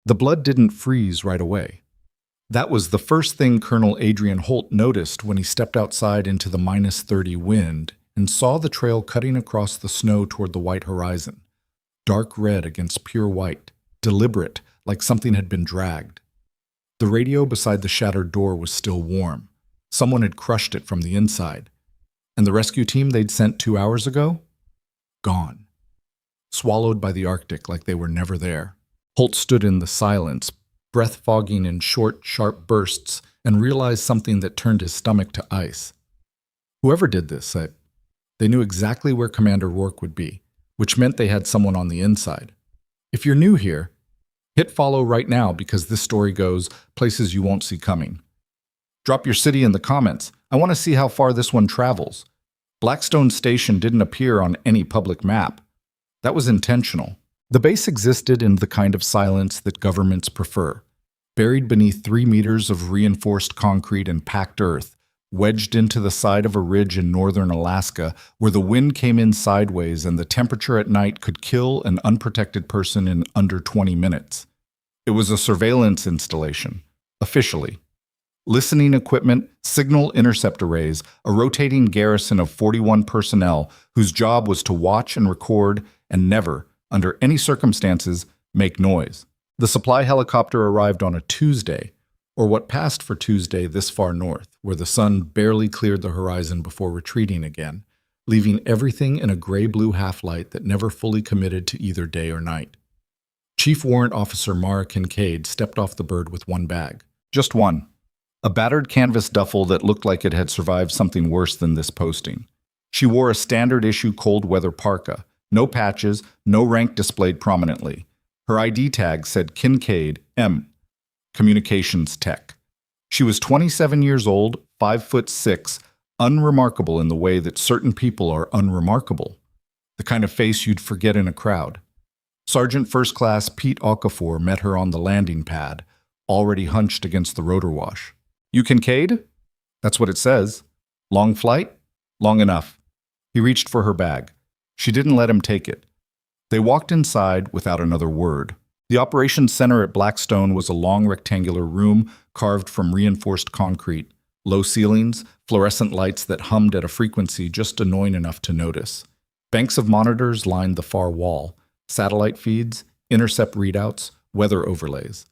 The blood didn't freeze right away. That was the first thing Colonel Adrian Holt noticed when he stepped outside into the -30 wind and saw the trail cutting across the snow toward the white horizon. Dark red against pure white, deliberate, like something had been dragged. The radio beside the shattered door was still warm. Someone had crushed it from the inside. And the rescue team they'd sent 2 hours ago? Gone. Swallowed by the Arctic like they were never there. Holt stood in the silence, breath fogging in short, sharp bursts, and realized something that turned his stomach to ice. Whoever did this, they knew exactly where Commander Rourke would be, which meant they had someone on the inside. If you're new here, hit follow right now because this story goes places you won't see coming. Drop your city in the comments. I want to see how far this one travels. Blackstone Station didn't appear on any public map. That was intentional. The base existed in the kind of silence that governments prefer, buried beneath 3 meters of reinforced concrete and packed earth, wedged into the side of a ridge in northern Alaska where the wind came in sideways and the temperature at night could kill an unprotected person in under 20 minutes. It was a surveillance installation, officially. Listening equipment, signal intercept arrays, a rotating garrison of 41 personnel whose job was to watch and record and never, under any circumstances, make noise. The supply helicopter arrived on a Tuesday, or what passed for Tuesday this far north, where the sun barely cleared the horizon before retreating again, leaving everything in a gray-blue half-light that never fully committed to either day or night. Chief Warrant Officer Mara Kincaid stepped off the bird with one bag. Just one. A battered canvas duffel that looked like it had survived something worse than this posting. She wore a standard-issue cold-weather parka, no patches, no rank displayed prominently. Her ID tag said Kincaid, M. Communications Tech. She was 27 years old, 5'6", unremarkable in the way that certain people are unremarkable. The kind of face you'd forget in a crowd. Sergeant First Class Pete Okafor met her on the landing pad, already hunched against the rotor wash. You Kincaid? That's what it says. Long flight? Long enough. He reached for her bag. She didn't let him take it. They walked inside without another word. The operations center at Blackstone was a long rectangular room carved from reinforced concrete, low ceilings, fluorescent lights that hummed at a frequency just annoying enough to notice. Banks of monitors lined the far wall, satellite feeds, intercept readouts, weather overlays.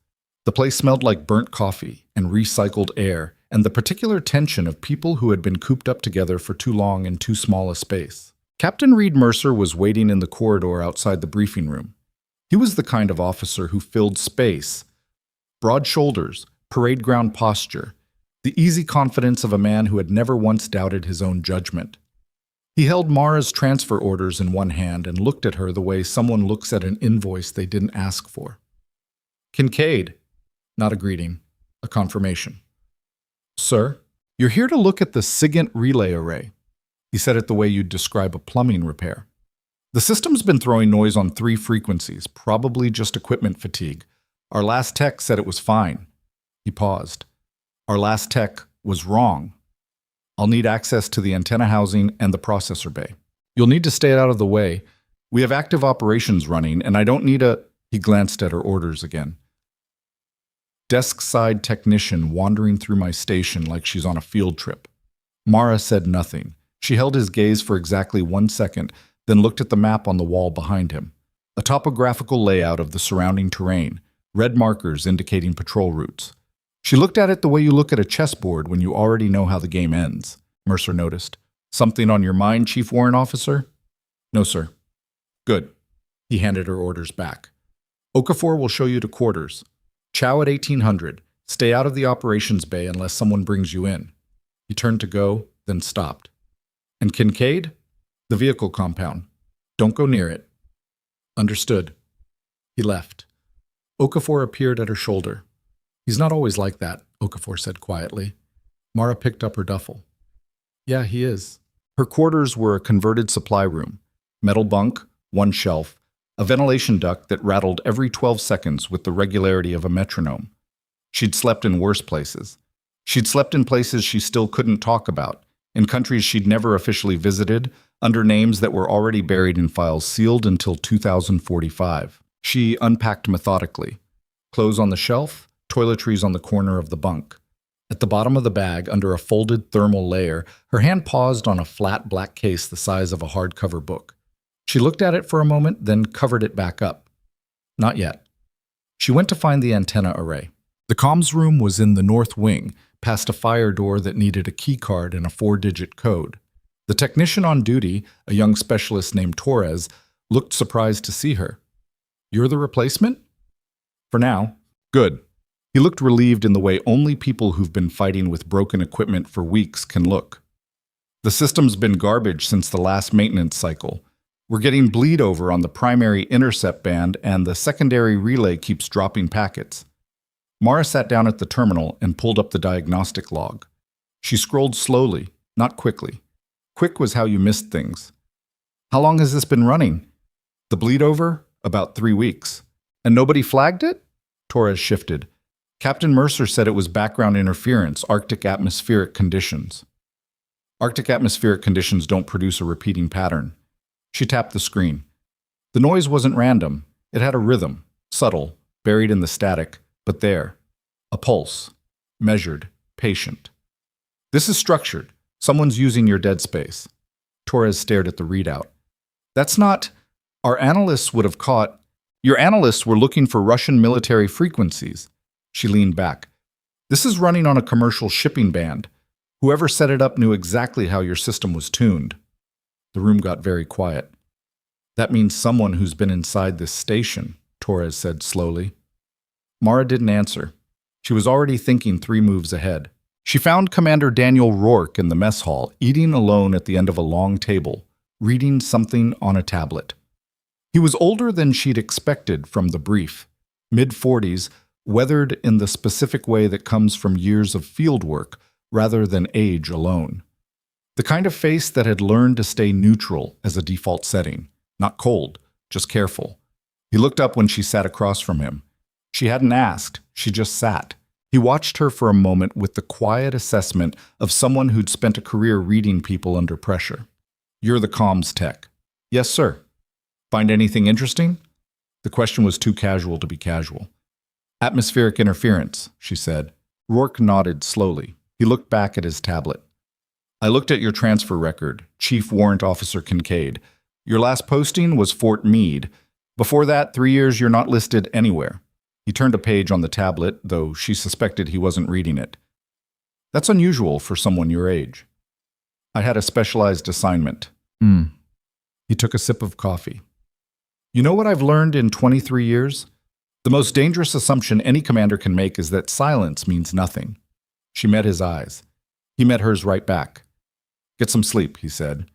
The place smelled like burnt coffee and recycled air and the particular tension of people who had been cooped up together for too long in too small a space. Captain Reed Mercer was waiting in the corridor outside the briefing room. He was the kind of officer who filled space. Broad shoulders, parade ground posture, the easy confidence of a man who had never once doubted his own judgment. He held Mara's transfer orders in one hand and looked at her the way someone looks at an invoice they didn't ask for. Kincaid. Not a greeting, a confirmation. Sir, you're here to look at the SIGINT relay array. He said it the way you'd describe a plumbing repair. The system's been throwing noise on 3 frequencies, probably just equipment fatigue. Our last tech said it was fine. He paused. Our last tech was wrong. I'll need access to the antenna housing and the processor bay. You'll need to stay out of the way. We have active operations running, and I don't need a... He glanced at her orders again. Desk-side technician wandering through my station like she's on a field trip. Mara said nothing. She held his gaze for exactly 1 second, then looked at the map on the wall behind him. A topographical layout of the surrounding terrain, red markers indicating patrol routes. She looked at it the way you look at a chessboard when you already know how the game ends, Mercer noticed. Something on your mind, Chief Warrant Officer? No, sir. Good. He handed her orders back. Okafor will show you to quarters. Chow at 1800. Stay out of the operations bay unless someone brings you in. He turned to go, then stopped. And Kincaid? The vehicle compound. Don't go near it. Understood. He left. Okafor appeared at her shoulder. He's not always like that, Okafor said quietly. Mara picked up her duffel. Yeah, he is. Her quarters were a converted supply room. Metal bunk, 1 shelf, a ventilation duct that rattled every 12 seconds with the regularity of a metronome. She'd slept in worse places. She'd slept in places she still couldn't talk about, in countries she'd never officially visited, under names that were already buried in files sealed until 2045. She unpacked methodically. Clothes on the shelf, toiletries on the corner of the bunk. At the bottom of the bag, under a folded thermal layer, her hand paused on a flat black case the size of a hardcover book. She looked at it for a moment, then covered it back up. Not yet. She went to find the antenna array. The comms room was in the north wing, past a fire door that needed a key card and a 4-digit code. The technician on duty, a young specialist named Torres, looked surprised to see her. "You're the replacement?" "For now." "Good." He looked relieved in the way only people who've been fighting with broken equipment for weeks can look. "The system's been garbage since the last maintenance cycle. We're getting bleed over on the primary intercept band, and the secondary relay keeps dropping packets." Mara sat down at the terminal and pulled up the diagnostic log. She scrolled slowly, not quickly. Quick was how you missed things. "How long has this been running?" "The bleed over? About 3 weeks." "And nobody flagged it?" Torres shifted. "Captain Mercer said it was background interference, Arctic atmospheric conditions." "Arctic atmospheric conditions don't produce a repeating pattern." She tapped the screen. The noise wasn't random. It had a rhythm, subtle, buried in the static, but there. A pulse. Measured. Patient. "This is structured. Someone's using your dead space." Torres stared at the readout. "That's not... Our analysts would have caught... Your analysts were looking for Russian military frequencies." She leaned back. "This is running on a commercial shipping band. Whoever set it up knew exactly how your system was tuned." The room got very quiet. "That means someone who's been inside this station," Torres said slowly. Mara didn't answer. She was already thinking 3 moves ahead. She found Commander Daniel Rourke in the mess hall, eating alone at the end of a long table, reading something on a tablet. He was older than she'd expected from the brief, mid-40s, weathered in the specific way that comes from years of field work rather than age alone. The kind of face that had learned to stay neutral as a default setting, not cold, just careful. He looked up when she sat across from him. She hadn't asked, she just sat. He watched her for a moment with the quiet assessment of someone who'd spent a career reading people under pressure. "You're the comms tech." "Yes, sir." "Find anything interesting?" The question was too casual to be casual. "Atmospheric interference," she said. Rourke nodded slowly. He looked back at his tablet. "I looked at your transfer record, Chief Warrant Officer Kincaid. Your last posting was Fort Meade. Before that, 3 years you're not listed anywhere." He turned a page on the tablet, though she suspected he wasn't reading it. "That's unusual for someone your age." "I had a specialized assignment." He took a sip of coffee. "You know what I've learned in 23 years? The most dangerous assumption any commander can make is that silence means nothing." She met his eyes. He met hers right back. "Get some sleep," he said.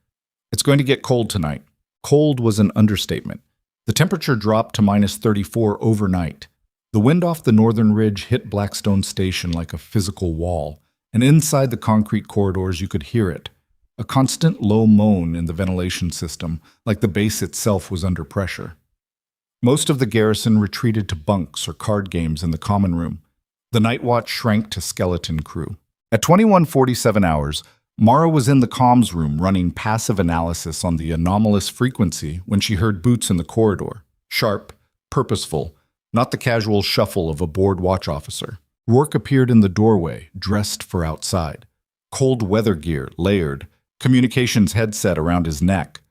"It's going to get cold tonight." Cold was an understatement. The temperature dropped to -34 overnight. The wind off the northern ridge hit Blackstone Station like a physical wall, and inside the concrete corridors you could hear it, a constant low moan in the ventilation system, like the base itself was under pressure. Most of the garrison retreated to bunks or card games in the common room. The night watch shrank to skeleton crew. At 21:47 hours, Mara was in the comms room running passive analysis on the anomalous frequency when she heard boots in the corridor. Sharp, purposeful, not the casual shuffle of a bored watch officer. Rourke appeared in the doorway, dressed for outside. Cold weather gear, layered, communications headset around his neck.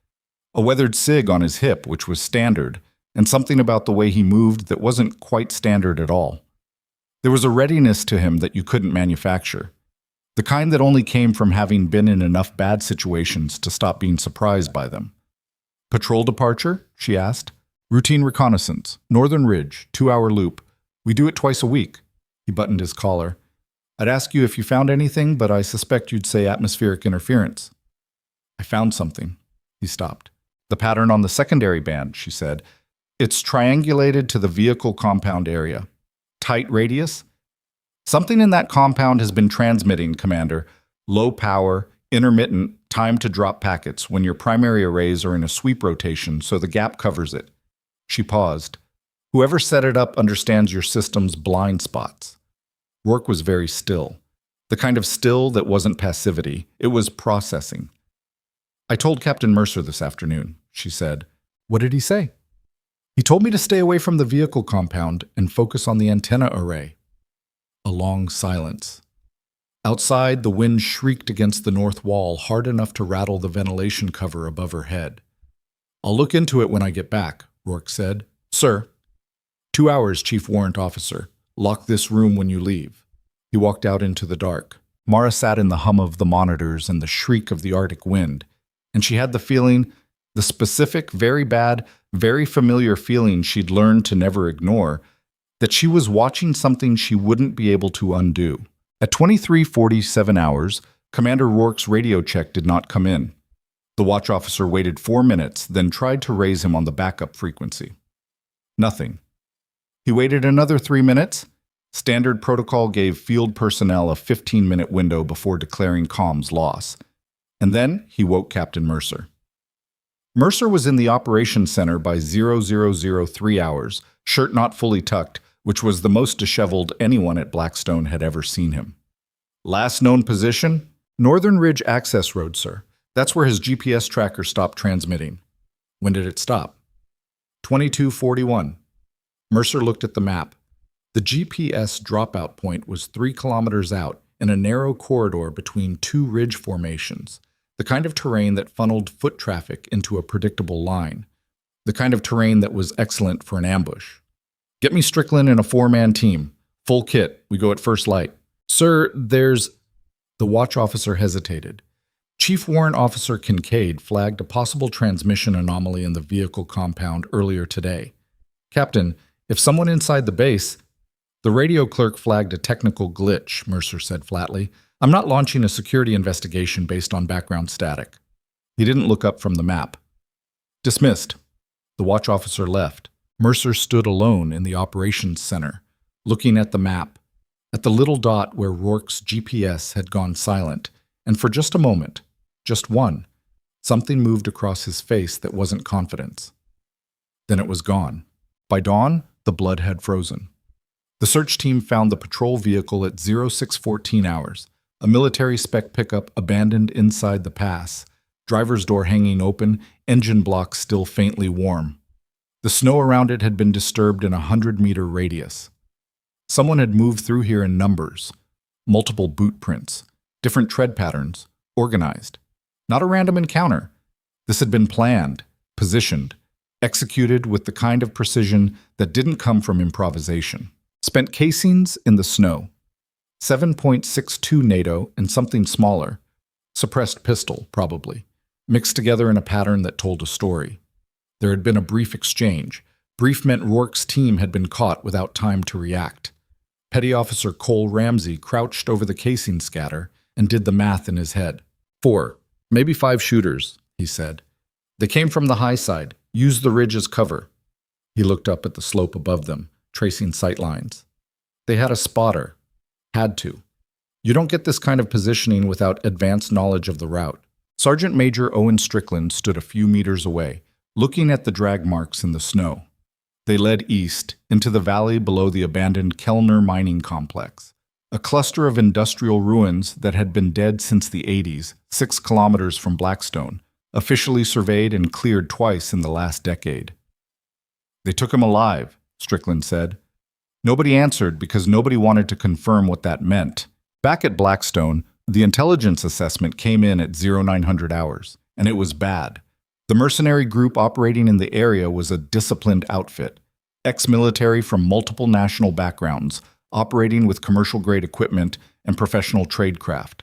A weathered SIG on his hip, which was standard, and something about the way he moved that wasn't quite standard at all. There was a readiness to him that you couldn't manufacture. The kind that only came from having been in enough bad situations to stop being surprised by them. "Patrol departure?" she asked. "Routine reconnaissance. Northern Ridge, 2-hour loop. We do it twice a week." He buttoned his collar. "I'd ask you if you found anything, but I suspect you'd say atmospheric interference." "I found something." He stopped. "The pattern on the secondary band," she said. "It's triangulated to the vehicle compound area. Tight radius? Something in that compound has been transmitting, Commander. Low power, intermittent, time to drop packets when your primary arrays are in a sweep rotation, so the gap covers it." She paused. "Whoever set it up understands your system's blind spots." Rourke was very still. The kind of still that wasn't passivity. It was processing. "I told Captain Mercer this afternoon," she said. "What did he say?" He told me to stay away from the vehicle compound and focus on the antenna array. A long silence. Outside, the wind shrieked against the north wall hard enough to rattle the ventilation cover above her head. "I'll look into it when I get back," Rourke said. "Sir." "2 hours, Chief Warrant Officer. Lock this room when you leave." He walked out into the dark. Mara sat in the hum of the monitors and the shriek of the Arctic wind, and she had the feeling, the specific, very bad, very familiar feeling she'd learned to never ignore, that she was watching something she wouldn't be able to undo. At 23:47 hours, Commander Rourke's radio check did not come in. The watch officer waited 4 minutes, then tried to raise him on the backup frequency. Nothing. He waited another 3 minutes. Standard protocol gave field personnel a 15-minute window before declaring comms loss. And then he woke Captain Mercer. Mercer was in the operations center by 0003 hours, shirt not fully tucked, which was the most disheveled anyone at Blackstone had ever seen him. "Last known position? Northern Ridge Access Road, sir. That's where his GPS tracker stopped transmitting." "When did it stop?" 22:41. Mercer looked at the map. The GPS dropout point was 3 kilometers out in a narrow corridor between 2 ridge formations, the kind of terrain that funneled foot traffic into a predictable line, the kind of terrain that was excellent for an ambush. "Get me Strickland and a 4-man team. Full kit. We go at first light." "Sir, there's—" The watch officer hesitated. Chief Warrant Officer Kincaid flagged a possible transmission anomaly in the vehicle compound earlier today. "Captain, if someone inside the base—" "The radio clerk flagged a technical glitch," Mercer said flatly. "I'm not launching a security investigation based on background static." He didn't look up from the map. "Dismissed." The watch officer left. Mercer stood alone in the operations center, looking at the map, at the little dot where Rourke's GPS had gone silent, and for just a moment, just one, something moved across his face that wasn't confidence. Then it was gone. By dawn, the blood had frozen. The search team found the patrol vehicle at 0614 hours, a military spec pickup abandoned inside the pass, driver's door hanging open, engine blocks still faintly warm. The snow around it had been disturbed in a 100-meter radius. Someone had moved through here in numbers, multiple boot prints, different tread patterns, organized. Not a random encounter. This had been planned, positioned, executed with the kind of precision that didn't come from improvisation. Spent casings in the snow. 7.62 NATO and something smaller. Suppressed pistol, probably. Mixed together in a pattern that told a story. There had been a brief exchange. Brief meant Rourke's team had been caught without time to react. Petty Officer Cole Ramsey crouched over the casing scatter and did the math in his head. 4, maybe 5 shooters, he said. They came from the high side, used the ridge as cover. He looked up at the slope above them, tracing sight lines. They had a spotter. Had to. You don't get this kind of positioning without advanced knowledge of the route. Sergeant Major Owen Strickland stood a few meters away, looking at the drag marks in the snow. They led east, into the valley below the abandoned Kellner mining complex, a cluster of industrial ruins that had been dead since the 80s, 6 kilometers from Blackstone, officially surveyed and cleared twice in the last decade. "They took him alive," Strickland said. Nobody answered because nobody wanted to confirm what that meant. Back at Blackstone, the intelligence assessment came in at 0900 hours, and it was bad. The mercenary group operating in the area was a disciplined outfit, ex-military from multiple national backgrounds, operating with commercial-grade equipment and professional tradecraft.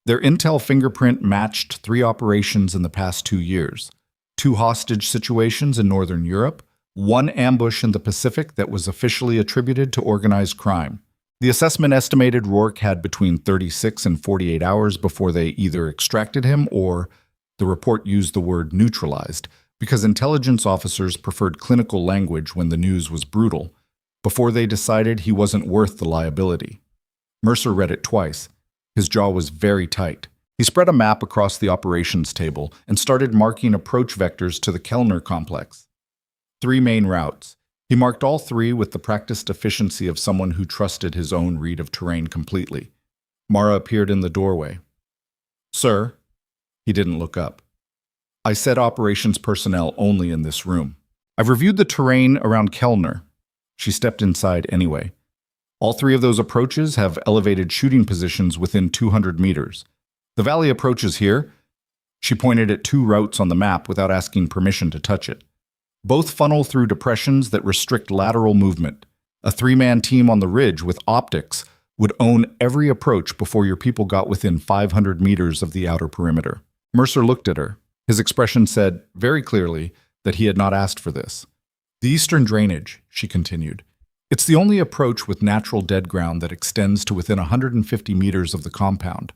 Their intel fingerprint matched 3 operations in the past 2 years, 2 hostage situations in Northern Europe, 1 ambush in the Pacific that was officially attributed to organized crime. The assessment estimated Rourke had between 36 and 48 hours before they either extracted him or, the report used the word neutralized, because intelligence officers preferred clinical language when the news was brutal, before they decided he wasn't worth the liability. Mercer read it twice. His jaw was very tight. He spread a map across the operations table and started marking approach vectors to the Kellner complex. 3 main routes. He marked all 3 with the practiced efficiency of someone who trusted his own read of terrain completely. Mara appeared in the doorway. "Sir?" He didn't look up. "I said operations personnel only in this room." I've reviewed the terrain around Kellner. She stepped inside anyway. All three of those approaches have elevated shooting positions within 200 meters. The valley approaches here. She pointed at two routes on the map without asking permission to touch it. Both funnel through depressions that restrict lateral movement. A three-man team on the ridge with optics would own every approach before your people got within 500 meters of the outer perimeter. Mercer looked at her. His expression said, very clearly, that he had not asked for this. The eastern drainage, she continued. It's the only approach with natural dead ground that extends to within 150 meters of the compound,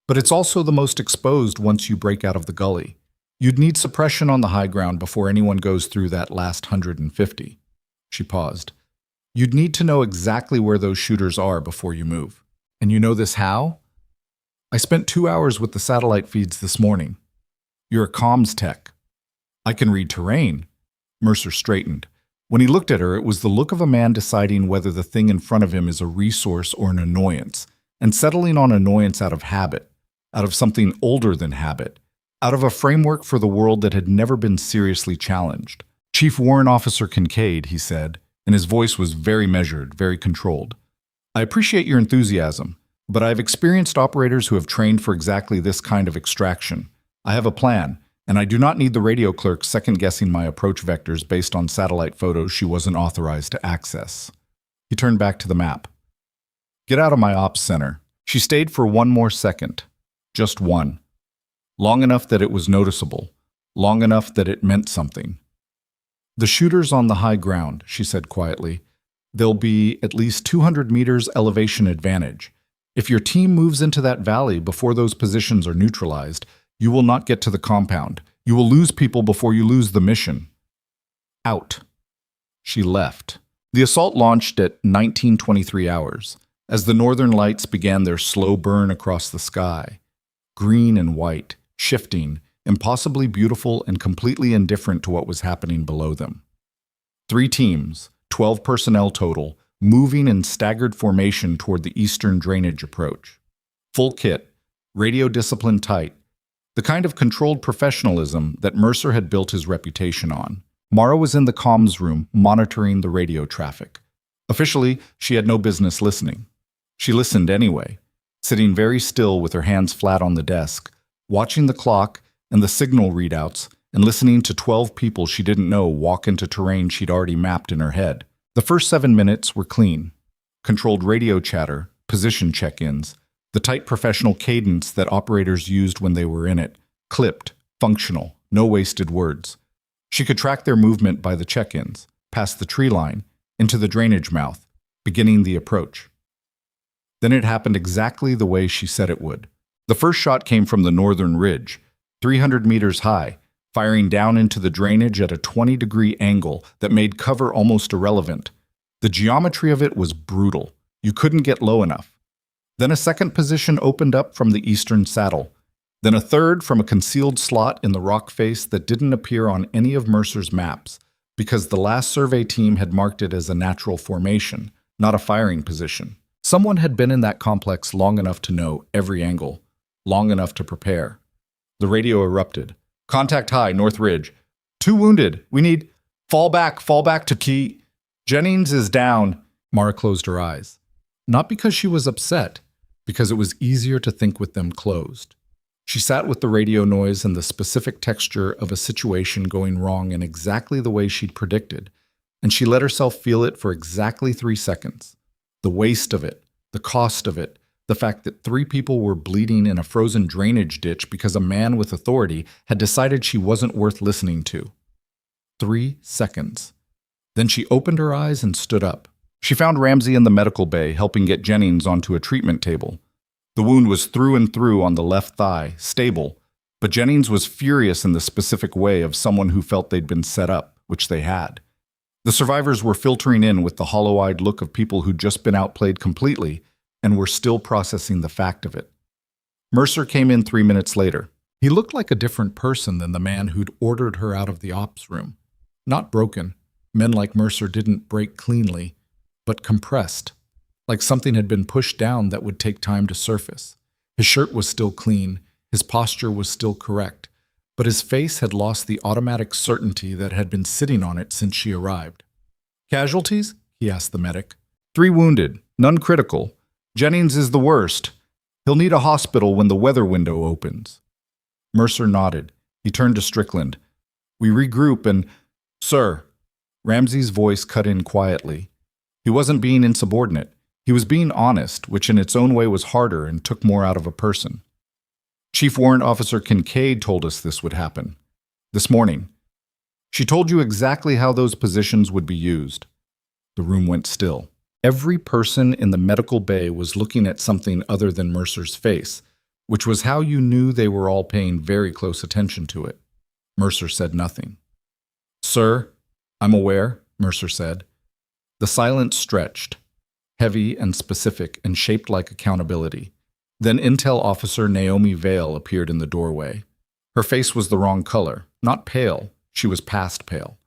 but it's also the most exposed once you break out of the gully. You'd need suppression on the high ground before anyone goes through that last 150. She paused. You'd need to know exactly where those shooters are before you move. And you know this how? I spent 2 hours with the satellite feeds this morning. You're a comms tech. I can read terrain. Mercer straightened. When he looked at her, it was the look of a man deciding whether the thing in front of him is a resource or an annoyance, and settling on annoyance out of habit, out of something older than habit, out of a framework for the world that had never been seriously challenged. Chief Warrant Officer Kincaid, he said, and his voice was very measured, very controlled. I appreciate your enthusiasm, but I've experienced operators who have trained for exactly this kind of extraction. I have a plan, and I do not need the radio clerk second-guessing my approach vectors based on satellite photos she wasn't authorized to access. He turned back to the map. Get out of my ops center. She stayed for one more second. Just one. Long enough that it was noticeable. Long enough that it meant something. The shooter's on the high ground, she said quietly. There'll be at least 200 meters elevation advantage. If your team moves into that valley before those positions are neutralized, you will not get to the compound. You will lose people before you lose the mission. Out. She left. The assault launched at 1923 hours, as the northern lights began their slow burn across the sky. Green and white, shifting, impossibly beautiful and completely indifferent to what was happening below them. 3 teams, 12 personnel total, moving in staggered formation toward the eastern drainage approach. Full kit, radio discipline tight, the kind of controlled professionalism that Mercer had built his reputation on. Mara was in the comms room monitoring the radio traffic. Officially, she had no business listening. She listened anyway, sitting very still with her hands flat on the desk, watching the clock and the signal readouts, and listening to 12 people she didn't know walk into terrain she'd already mapped in her head. The first 7 minutes were clean. Controlled radio chatter, position check-ins, the tight professional cadence that operators used when they were in it, clipped, functional, no wasted words. She could track their movement by the check-ins, past the tree line, into the drainage mouth, beginning the approach. Then it happened exactly the way she said it would. The first shot came from the northern ridge, 300 meters high, firing down into the drainage at a 20-degree angle that made cover almost irrelevant. The geometry of it was brutal. You couldn't get low enough. Then a second position opened up from the eastern saddle. Then a third from a concealed slot in the rock face that didn't appear on any of Mercer's maps, because the last survey team had marked it as a natural formation, not a firing position. Someone had been in that complex long enough to know every angle, long enough to prepare. The radio erupted. Contact high, North Ridge. 2 wounded. We need... Fall back to key. Jennings is down. Mara closed her eyes. Not because she was upset, because it was easier to think with them closed. She sat with the radio noise and the specific texture of a situation going wrong in exactly the way she'd predicted, and she let herself feel it for exactly 3 seconds. The waste of it, the cost of it, the fact that 3 people were bleeding in a frozen drainage ditch because a man with authority had decided she wasn't worth listening to. 3 seconds. Then she opened her eyes and stood up. She found Ramsey in the medical bay helping get Jennings onto a treatment table. The wound was through and through on the left thigh, stable, but Jennings was furious in the specific way of someone who felt they'd been set up, which they had. The survivors were filtering in with the hollow-eyed look of people who'd just been outplayed completely and were still processing the fact of it. Mercer came in 3 minutes later. He looked like a different person than the man who'd ordered her out of the ops room. Not broken. Men like Mercer didn't break cleanly, but compressed, like something had been pushed down that would take time to surface. His shirt was still clean, his posture was still correct, but his face had lost the automatic certainty that had been sitting on it since she arrived. "Casualties?" he asked the medic. "3 wounded, none critical. Jennings is the worst. He'll need a hospital when the weather window opens." Mercer nodded. He turned to Strickland. "We regroup and—" "Sir." Ramsey's voice cut in quietly. He wasn't being insubordinate. He was being honest, which in its own way was harder and took more out of a person. "Chief Warrant Officer Kincaid told us this would happen. This morning. She told you exactly how those positions would be used." The room went still. Every person in the medical bay was looking at something other than Mercer's face, which was how you knew they were all paying very close attention to it. Mercer said nothing. "Sir, I'm aware," Mercer said. The silence stretched, heavy and specific and shaped like accountability. Then Intel Officer Naomi Vale appeared in the doorway. Her face was the wrong color, not pale. She was past pale.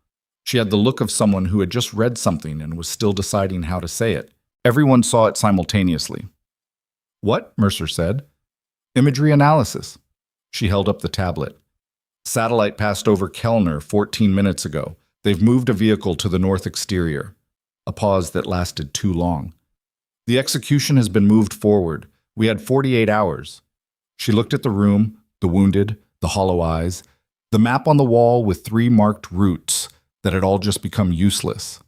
She had the look of someone who had just read something and was still deciding how to say it. Everyone saw it simultaneously. "What?" Mercer said. "Imagery analysis." She held up the tablet. "Satellite passed over Kellner 14 minutes ago. They've moved a vehicle to the north exterior." A pause that lasted too long. "The execution has been moved forward. We had 48 hours. She looked at the room, the wounded, the hollow eyes, the map on the wall with 3 marked routes that had all just become useless.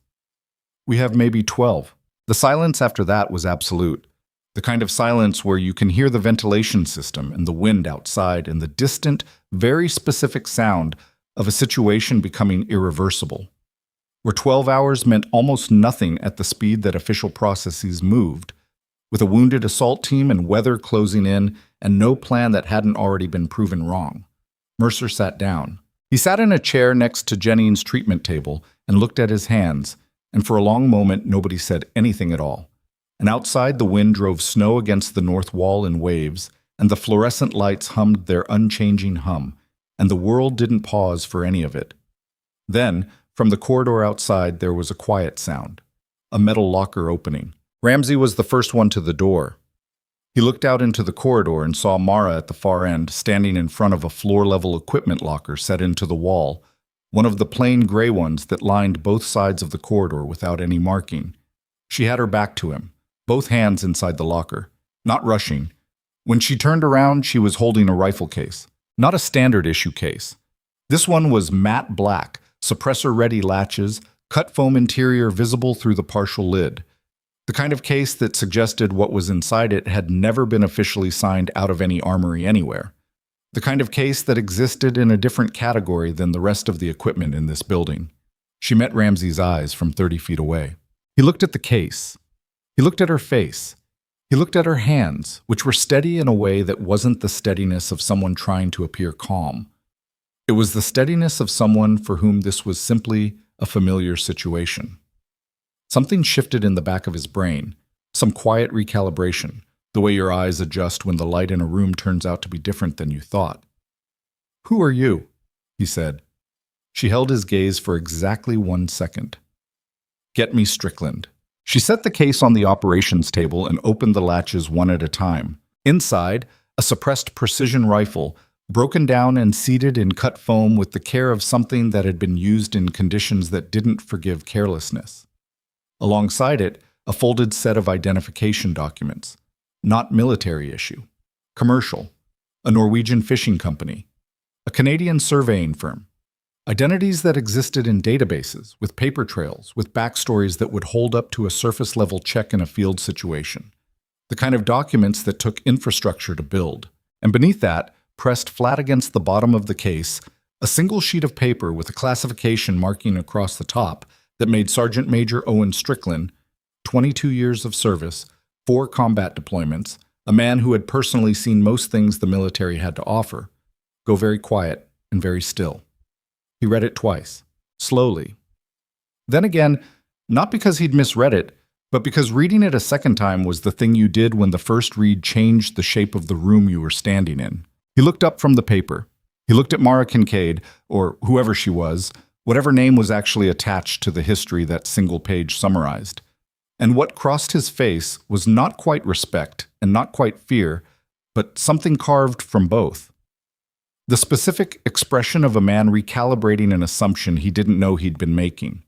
"We have maybe 12. The silence after that was absolute. The kind of silence where you can hear the ventilation system and the wind outside and the distant, very specific sound of a situation becoming irreversible. Where 12 hours meant almost nothing at the speed that official processes moved, with a wounded assault team and weather closing in and no plan that hadn't already been proven wrong. Mercer sat down. He sat in a chair next to Jennings' treatment table and looked at his hands, and for a long moment nobody said anything at all. And outside the wind drove snow against the north wall in waves, and the fluorescent lights hummed their unchanging hum, and the world didn't pause for any of it. Then, from the corridor outside, there was a quiet sound. A metal locker opening. Ramsey was the first one to the door. He looked out into the corridor and saw Mara at the far end, standing in front of a floor-level equipment locker set into the wall, one of the plain gray ones that lined both sides of the corridor without any marking. She had her back to him, both hands inside the locker, not rushing. When she turned around, she was holding a rifle case, not a standard issue case. This one was matte black, suppressor-ready latches, cut foam interior visible through the partial lid. The kind of case that suggested what was inside it had never been officially signed out of any armory anywhere. The kind of case that existed in a different category than the rest of the equipment in this building. She met Ramsey's eyes from 30 feet away. He looked at the case. He looked at her face. He looked at her hands, which were steady in a way that wasn't the steadiness of someone trying to appear calm. It was the steadiness of someone for whom this was simply a familiar situation. Something shifted in the back of his brain, some quiet recalibration, the way your eyes adjust when the light in a room turns out to be different than you thought. "Who are you?" he said. She held his gaze for exactly 1 second. "Get me Strickland." She set the case on the operations table and opened the latches one at a time. Inside, a suppressed precision rifle, broken down and seated in cut foam with the care of something that had been used in conditions that didn't forgive carelessness. Alongside it, a folded set of identification documents. Not military issue. Commercial. A Norwegian fishing company. A Canadian surveying firm. Identities that existed in databases, with paper trails, with backstories that would hold up to a surface-level check in a field situation. The kind of documents that took infrastructure to build. And beneath that, pressed flat against the bottom of the case, a single sheet of paper with a classification marking across the top that made Sergeant Major Owen Strickland, 22 years of service, 4 combat deployments, a man who had personally seen most things the military had to offer, go very quiet and very still. He read it twice, slowly. Then again, not because he'd misread it, but because reading it a second time was the thing you did when the first read changed the shape of the room you were standing in. He looked up from the paper. He looked at Mara Kincaid, or whoever she was, whatever name was actually attached to the history that single page summarized. And what crossed his face was not quite respect and not quite fear, but something carved from both. The specific expression of a man recalibrating an assumption he didn't know he'd been making.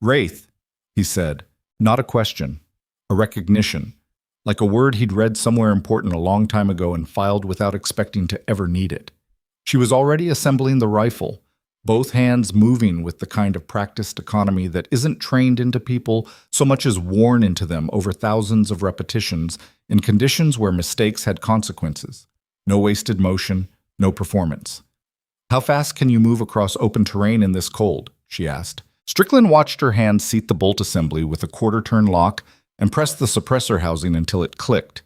Wraith, he said, not a question, a recognition, like a word he'd read somewhere important a long time ago and filed without expecting to ever need it. She was already assembling the rifle, both hands moving with the kind of practiced economy that isn't trained into people so much as worn into them over thousands of repetitions in conditions where mistakes had consequences. No wasted motion, no performance. How fast can you move across open terrain in this cold? She asked. Strickland watched her hand seat the bolt assembly with a quarter-turn lock and pressed the suppressor housing until it clicked.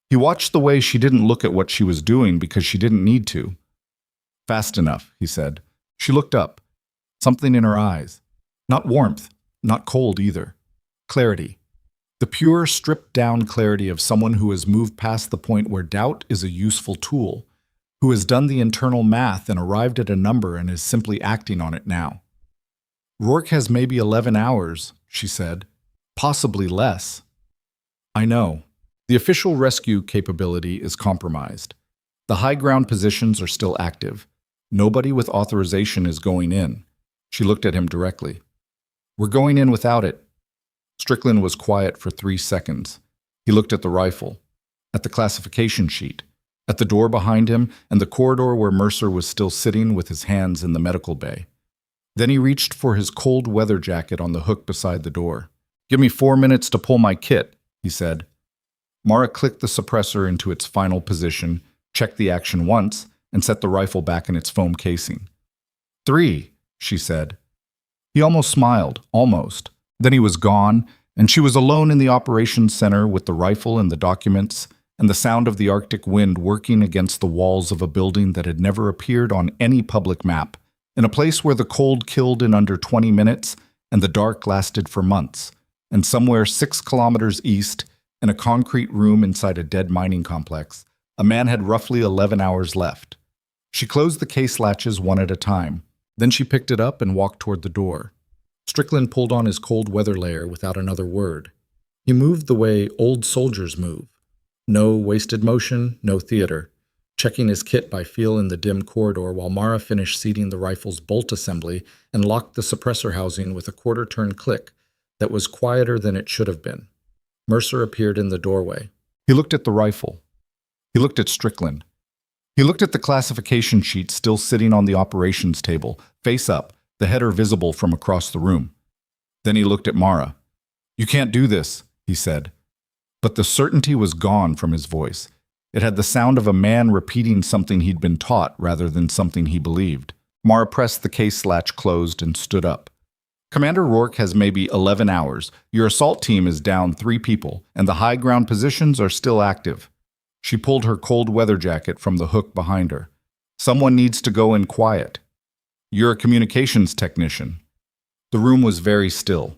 He watched the way she didn't look at what she was doing because she didn't need to. Fast enough, he said. She looked up. Something in her eyes. Not warmth, not cold either. Clarity. The pure, stripped-down clarity of someone who has moved past the point where doubt is a useful tool, who has done the internal math and arrived at a number and is simply acting on it now. Rourke has maybe 11 hours, she said. Possibly less. I know. The official rescue capability is compromised. The high ground positions are still active. Nobody with authorization is going in. She looked at him directly. We're going in without it. Strickland was quiet for 3 seconds. He looked at the rifle, at the classification sheet, at the door behind him, and the corridor where Mercer was still sitting with his hands in the medical bay. Then he reached for his cold weather jacket on the hook beside the door. Give me 4 minutes to pull my kit, he said. Mara clicked the suppressor into its final position, checked the action once, and set the rifle back in its foam casing. 3, she said. He almost smiled, almost. Then he was gone, and she was alone in the operations center with the rifle and the documents, and the sound of the Arctic wind working against the walls of a building that had never appeared on any public map, in a place where the cold killed in under 20 minutes and the dark lasted for months, and somewhere 6 kilometers east, in a concrete room inside a dead mining complex, a man had roughly 11 hours left. She closed the case latches one at a time. Then she picked it up and walked toward the door. Strickland pulled on his cold weather layer without another word. He moved the way old soldiers move. No wasted motion, no theater. Checking his kit by feel in the dim corridor while Mara finished seating the rifle's bolt assembly and locked the suppressor housing with a quarter-turn click that was quieter than it should have been. Mercer appeared in the doorway. He looked at the rifle. He looked at Strickland. He looked at the classification sheet still sitting on the operations table, face up, the header visible from across the room. Then he looked at Mara. You can't do this, he said. But the certainty was gone from his voice. It had the sound of a man repeating something he'd been taught rather than something he believed. Mara pressed the case latch closed and stood up. Commander Rourke has maybe 11 hours. Your assault team is down 3 people, and the high ground positions are still active. She pulled her cold weather jacket from the hook behind her. Someone needs to go in quiet. You're a communications technician. The room was very still.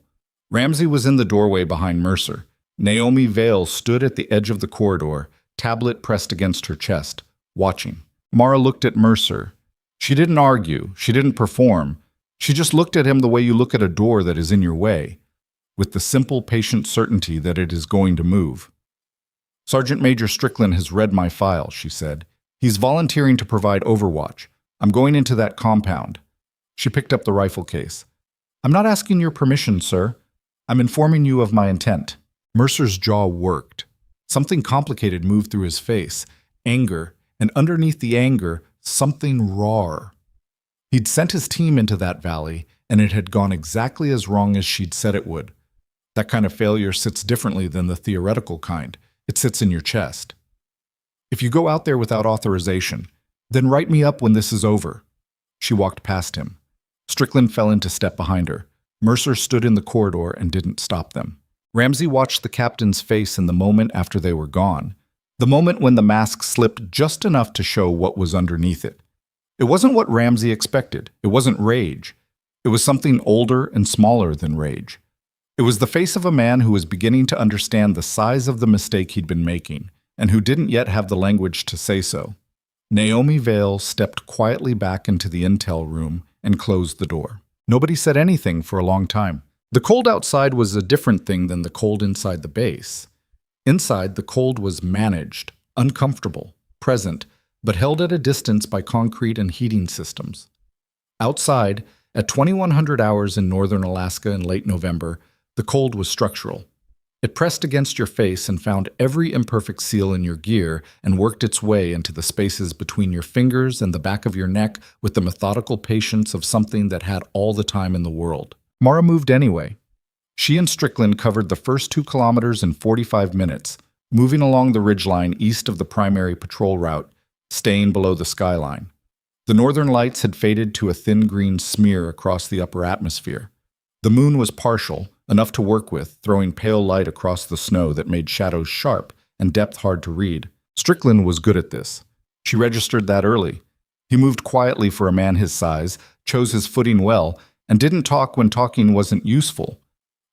Ramsey was in the doorway behind Mercer. Naomi Vale stood at the edge of the corridor, tablet pressed against her chest, watching. Mara looked at Mercer. She didn't argue. She didn't perform. She just looked at him the way you look at a door that is in your way, with the simple, patient certainty that it is going to move. Sergeant Major Strickland has read my file, she said. He's volunteering to provide overwatch. I'm going into that compound. She picked up the rifle case. I'm not asking your permission, sir. I'm informing you of my intent. Mercer's jaw worked. Something complicated moved through his face. Anger, and underneath the anger, something raw. He'd sent his team into that valley, and it had gone exactly as wrong as she'd said it would. That kind of failure sits differently than the theoretical kind. It sits in your chest. If you go out there without authorization, then write me up when this is over. She walked past him. Strickland fell into step behind her. Mercer stood in the corridor and didn't stop them. Ramsey watched the captain's face in the moment after they were gone, the moment when the mask slipped just enough to show what was underneath it. It wasn't what Ramsey expected. It wasn't rage. It was something older and smaller than rage. It was the face of a man who was beginning to understand the size of the mistake he'd been making, and who didn't yet have the language to say so. Naomi Vale stepped quietly back into the intel room and closed the door. Nobody said anything for a long time. The cold outside was a different thing than the cold inside the base. Inside, the cold was managed, uncomfortable, present, but held at a distance by concrete and heating systems. Outside, at 2100 hours in northern Alaska in late November, the cold was structural. It pressed against your face and found every imperfect seal in your gear and worked its way into the spaces between your fingers and the back of your neck with the methodical patience of something that had all the time in the world. Mara moved anyway. She and Strickland covered the first 2 kilometers in 45 minutes, moving along the ridgeline east of the primary patrol route, staying below the skyline. The northern lights had faded to a thin green smear across the upper atmosphere. The moon was partial, enough to work with, throwing pale light across the snow that made shadows sharp and depth hard to read. Strickland was good at this. She registered that early. He moved quietly for a man his size, chose his footing well, and didn't talk when talking wasn't useful.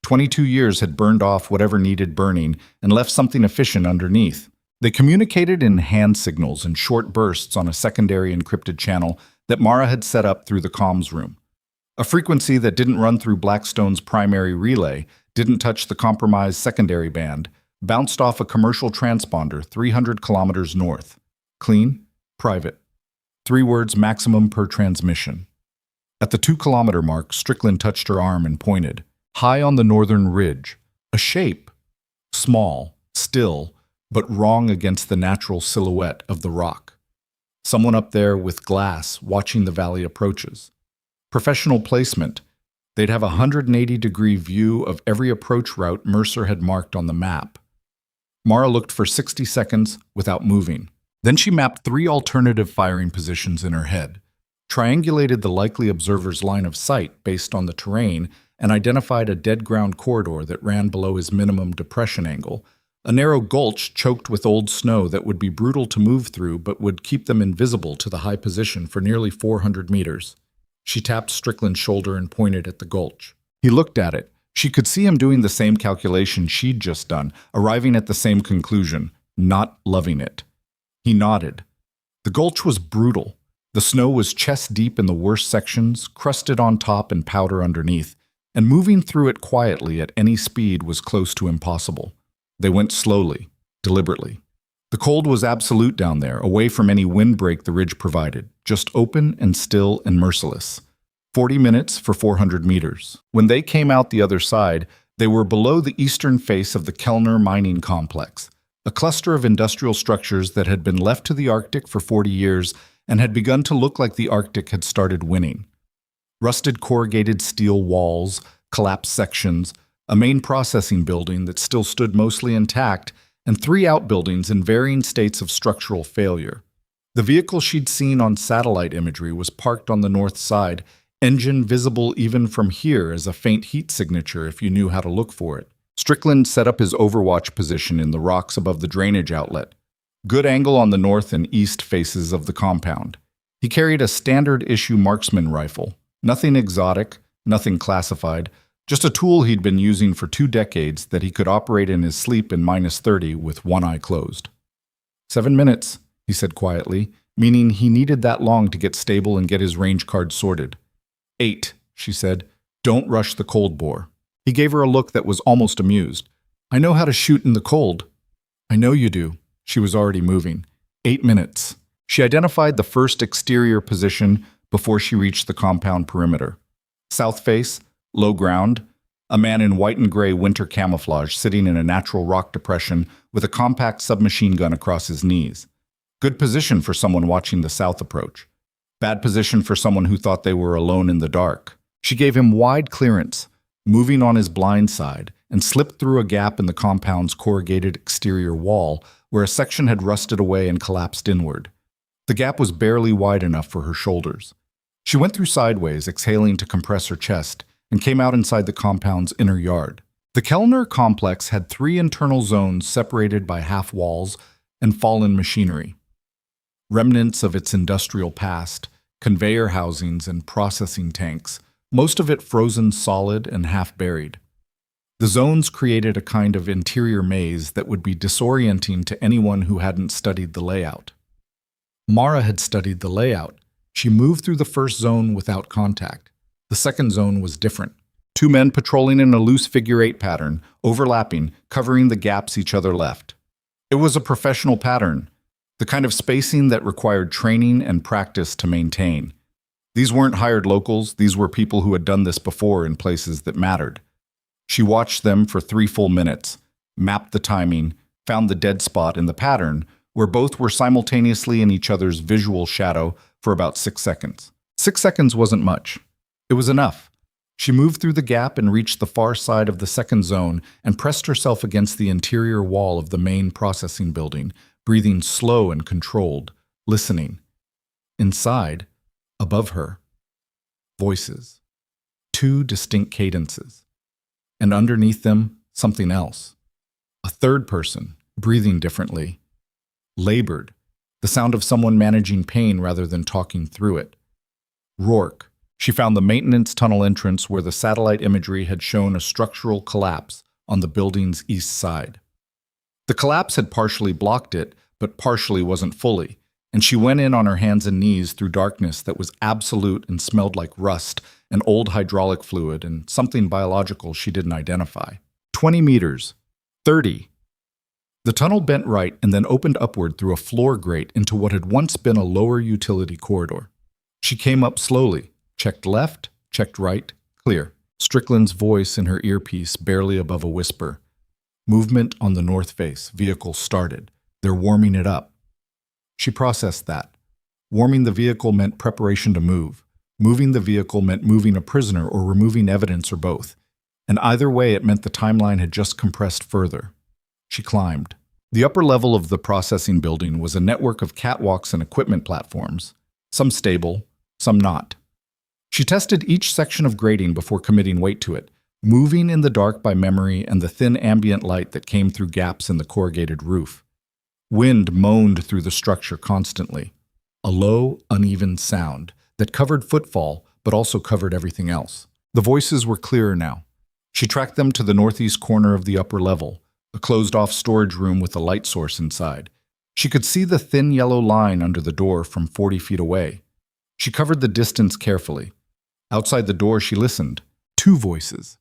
22 years had burned off whatever needed burning and left something efficient underneath. They communicated in hand signals and short bursts on a secondary encrypted channel that Mara had set up through the comms room. A frequency that didn't run through Blackstone's primary relay, didn't touch the compromised secondary band, bounced off a commercial transponder 300 kilometers north. Clean, private. 3 words maximum per transmission. At the 2-kilometer mark, Strickland touched her arm and pointed. High on the northern ridge, a shape. Small, still, but wrong against the natural silhouette of the rock. Someone up there with glass watching the valley approaches. Professional placement. They'd have a 180-degree view of every approach route Mercer had marked on the map. Mara looked for 60 seconds without moving. Then she mapped 3 alternative firing positions in her head, triangulated the likely observer's line of sight based on the terrain, and identified a dead ground corridor that ran below his minimum depression angle, a narrow gulch choked with old snow that would be brutal to move through but would keep them invisible to the high position for nearly 400 meters. She tapped Strickland's shoulder and pointed at the gulch. He looked at it. She could see him doing the same calculation she'd just done, arriving at the same conclusion, not loving it. He nodded. The gulch was brutal. The snow was chest-deep in the worst sections, crusted on top and powder underneath, and moving through it quietly at any speed was close to impossible. They went slowly, deliberately. The cold was absolute down there, away from any windbreak the ridge provided, just open and still and merciless. 40 minutes for 400 meters. When they came out the other side, they were below the eastern face of the Kellner Mining Complex, a cluster of industrial structures that had been left to the Arctic for 40 years and had begun to look like the Arctic had started winning. Rusted corrugated steel walls, collapsed sections, a main processing building that still stood mostly intact, and 3 outbuildings in varying states of structural failure. The vehicle she'd seen on satellite imagery was parked on the north side, engine visible even from here as a faint heat signature if you knew how to look for it. Strickland set up his overwatch position in the rocks above the drainage outlet. Good angle on the north and east faces of the compound. He carried a standard-issue marksman rifle. Nothing exotic, nothing classified, just a tool he'd been using for 2 decades that he could operate in his sleep in -30 with one eye closed. 7 minutes, he said quietly, meaning he needed that long to get stable and get his range card sorted. 8, she said. Don't rush the cold bore. He gave her a look that was almost amused. I know how to shoot in the cold. I know you do. She was already moving. 8 minutes. She identified the first exterior position before she reached the compound perimeter. South face, low ground, a man in white and gray winter camouflage sitting in a natural rock depression with a compact submachine gun across his knees. Good position for someone watching the south approach. Bad position for someone who thought they were alone in the dark. She gave him wide clearance, moving on his blind side, and slipped through a gap in the compound's corrugated exterior wall where a section had rusted away and collapsed inward. The gap was barely wide enough for her shoulders. She went through sideways, exhaling to compress her chest, and came out inside the compound's inner yard. The Kellner complex had 3 internal zones separated by half walls and fallen machinery. Remnants of its industrial past, conveyor housings and processing tanks, most of it frozen solid and half buried. The zones created a kind of interior maze that would be disorienting to anyone who hadn't studied the layout. Mara had studied the layout. She moved through the first zone without contact. The second zone was different. 2 men patrolling in a loose figure-8 pattern, overlapping, covering the gaps each other left. It was a professional pattern. The kind of spacing that required training and practice to maintain. These weren't hired locals, these were people who had done this before in places that mattered. She watched them for 3 full minutes, mapped the timing, found the dead spot in the pattern, where both were simultaneously in each other's visual shadow for about 6 seconds. 6 seconds wasn't much. It was enough. She moved through the gap and reached the far side of the second zone and pressed herself against the interior wall of the main processing building, breathing slow and controlled, listening. Inside, above her, voices. 2 distinct cadences. And underneath them, something else. A third person, breathing differently. Labored, the sound of someone managing pain rather than talking through it. Rourke. She found the maintenance tunnel entrance where the satellite imagery had shown a structural collapse on the building's east side. The collapse had partially blocked it, but partially wasn't fully, and she went in on her hands and knees through darkness that was absolute and smelled like rust and old hydraulic fluid and something biological she didn't identify. 20 meters. 30. The tunnel bent right and then opened upward through a floor grate into what had once been a lower utility corridor. She came up slowly, checked left, checked right, clear. Strickland's voice in her earpiece barely above a whisper. Movement on the north face. Vehicle started. They're warming it up. She processed that. Warming the vehicle meant preparation to move. Moving the vehicle meant moving a prisoner or removing evidence or both. And either way, it meant the timeline had just compressed further. She climbed. The upper level of the processing building was a network of catwalks and equipment platforms, some stable, some not. She tested each section of grating before committing weight to it, moving in the dark by memory and the thin ambient light that came through gaps in the corrugated roof. Wind moaned through the structure constantly, a low, uneven sound that covered footfall but also covered everything else. The voices were clearer now. She tracked them to the northeast corner of the upper level, a closed-off storage room with a light source inside. She could see the thin yellow line under the door from 40 feet away. She covered the distance carefully. Outside the door, she listened. 2 voices.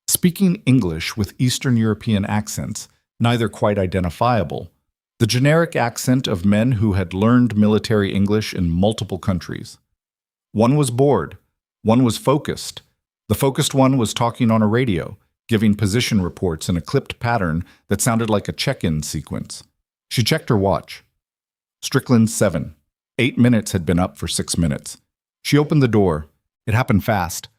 Speaking English with Eastern European accents, neither quite identifiable. The generic accent of men who had learned military English in multiple countries. One was bored. One was focused. The focused one was talking on a radio, giving position reports in a clipped pattern that sounded like a check-in sequence. She checked her watch. Strickland 7. 8 minutes had been up for 6 minutes. She opened the door. It happened fast.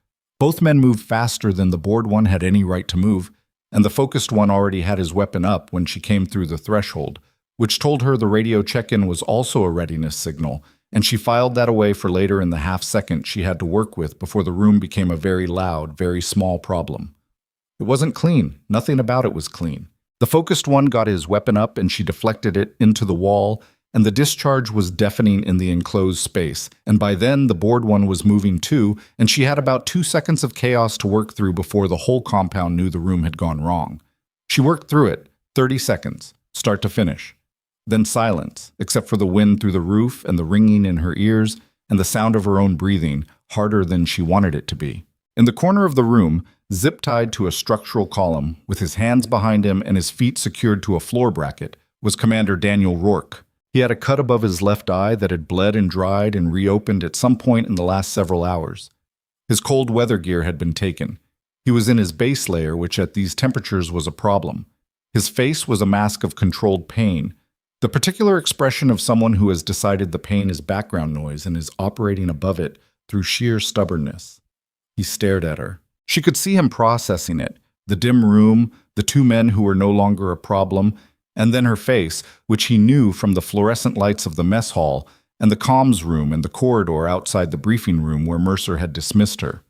Both men moved faster than the bored one had any right to move, and the focused one already had his weapon up when she came through the threshold, which told her the radio check-in was also a readiness signal, and she filed that away for later in the half-second she had to work with before the room became a very loud, very small problem. It wasn't clean. Nothing about it was clean. The focused one got his weapon up and she deflected it into the wall, and the discharge was deafening in the enclosed space, and by then the bored one was moving too, and she had about 2 seconds of chaos to work through before the whole compound knew the room had gone wrong. She worked through it, 30 seconds, start to finish. Then silence, except for the wind through the roof and the ringing in her ears and the sound of her own breathing, harder than she wanted it to be. In the corner of the room, zip-tied to a structural column, with his hands behind him and his feet secured to a floor bracket, was Commander Daniel Rourke. He had a cut above his left eye that had bled and dried and reopened at some point in the last several hours. His cold weather gear had been taken. He was in his base layer, which at these temperatures was a problem. His face was a mask of controlled pain, the particular expression of someone who has decided the pain is background noise and is operating above it through sheer stubbornness. He stared at her. She could see him processing it, the dim room, the 2 men who were no longer a problem, and then her face, which he knew from the fluorescent lights of the mess hall and the comms room and the corridor outside the briefing room where Mercer had dismissed her.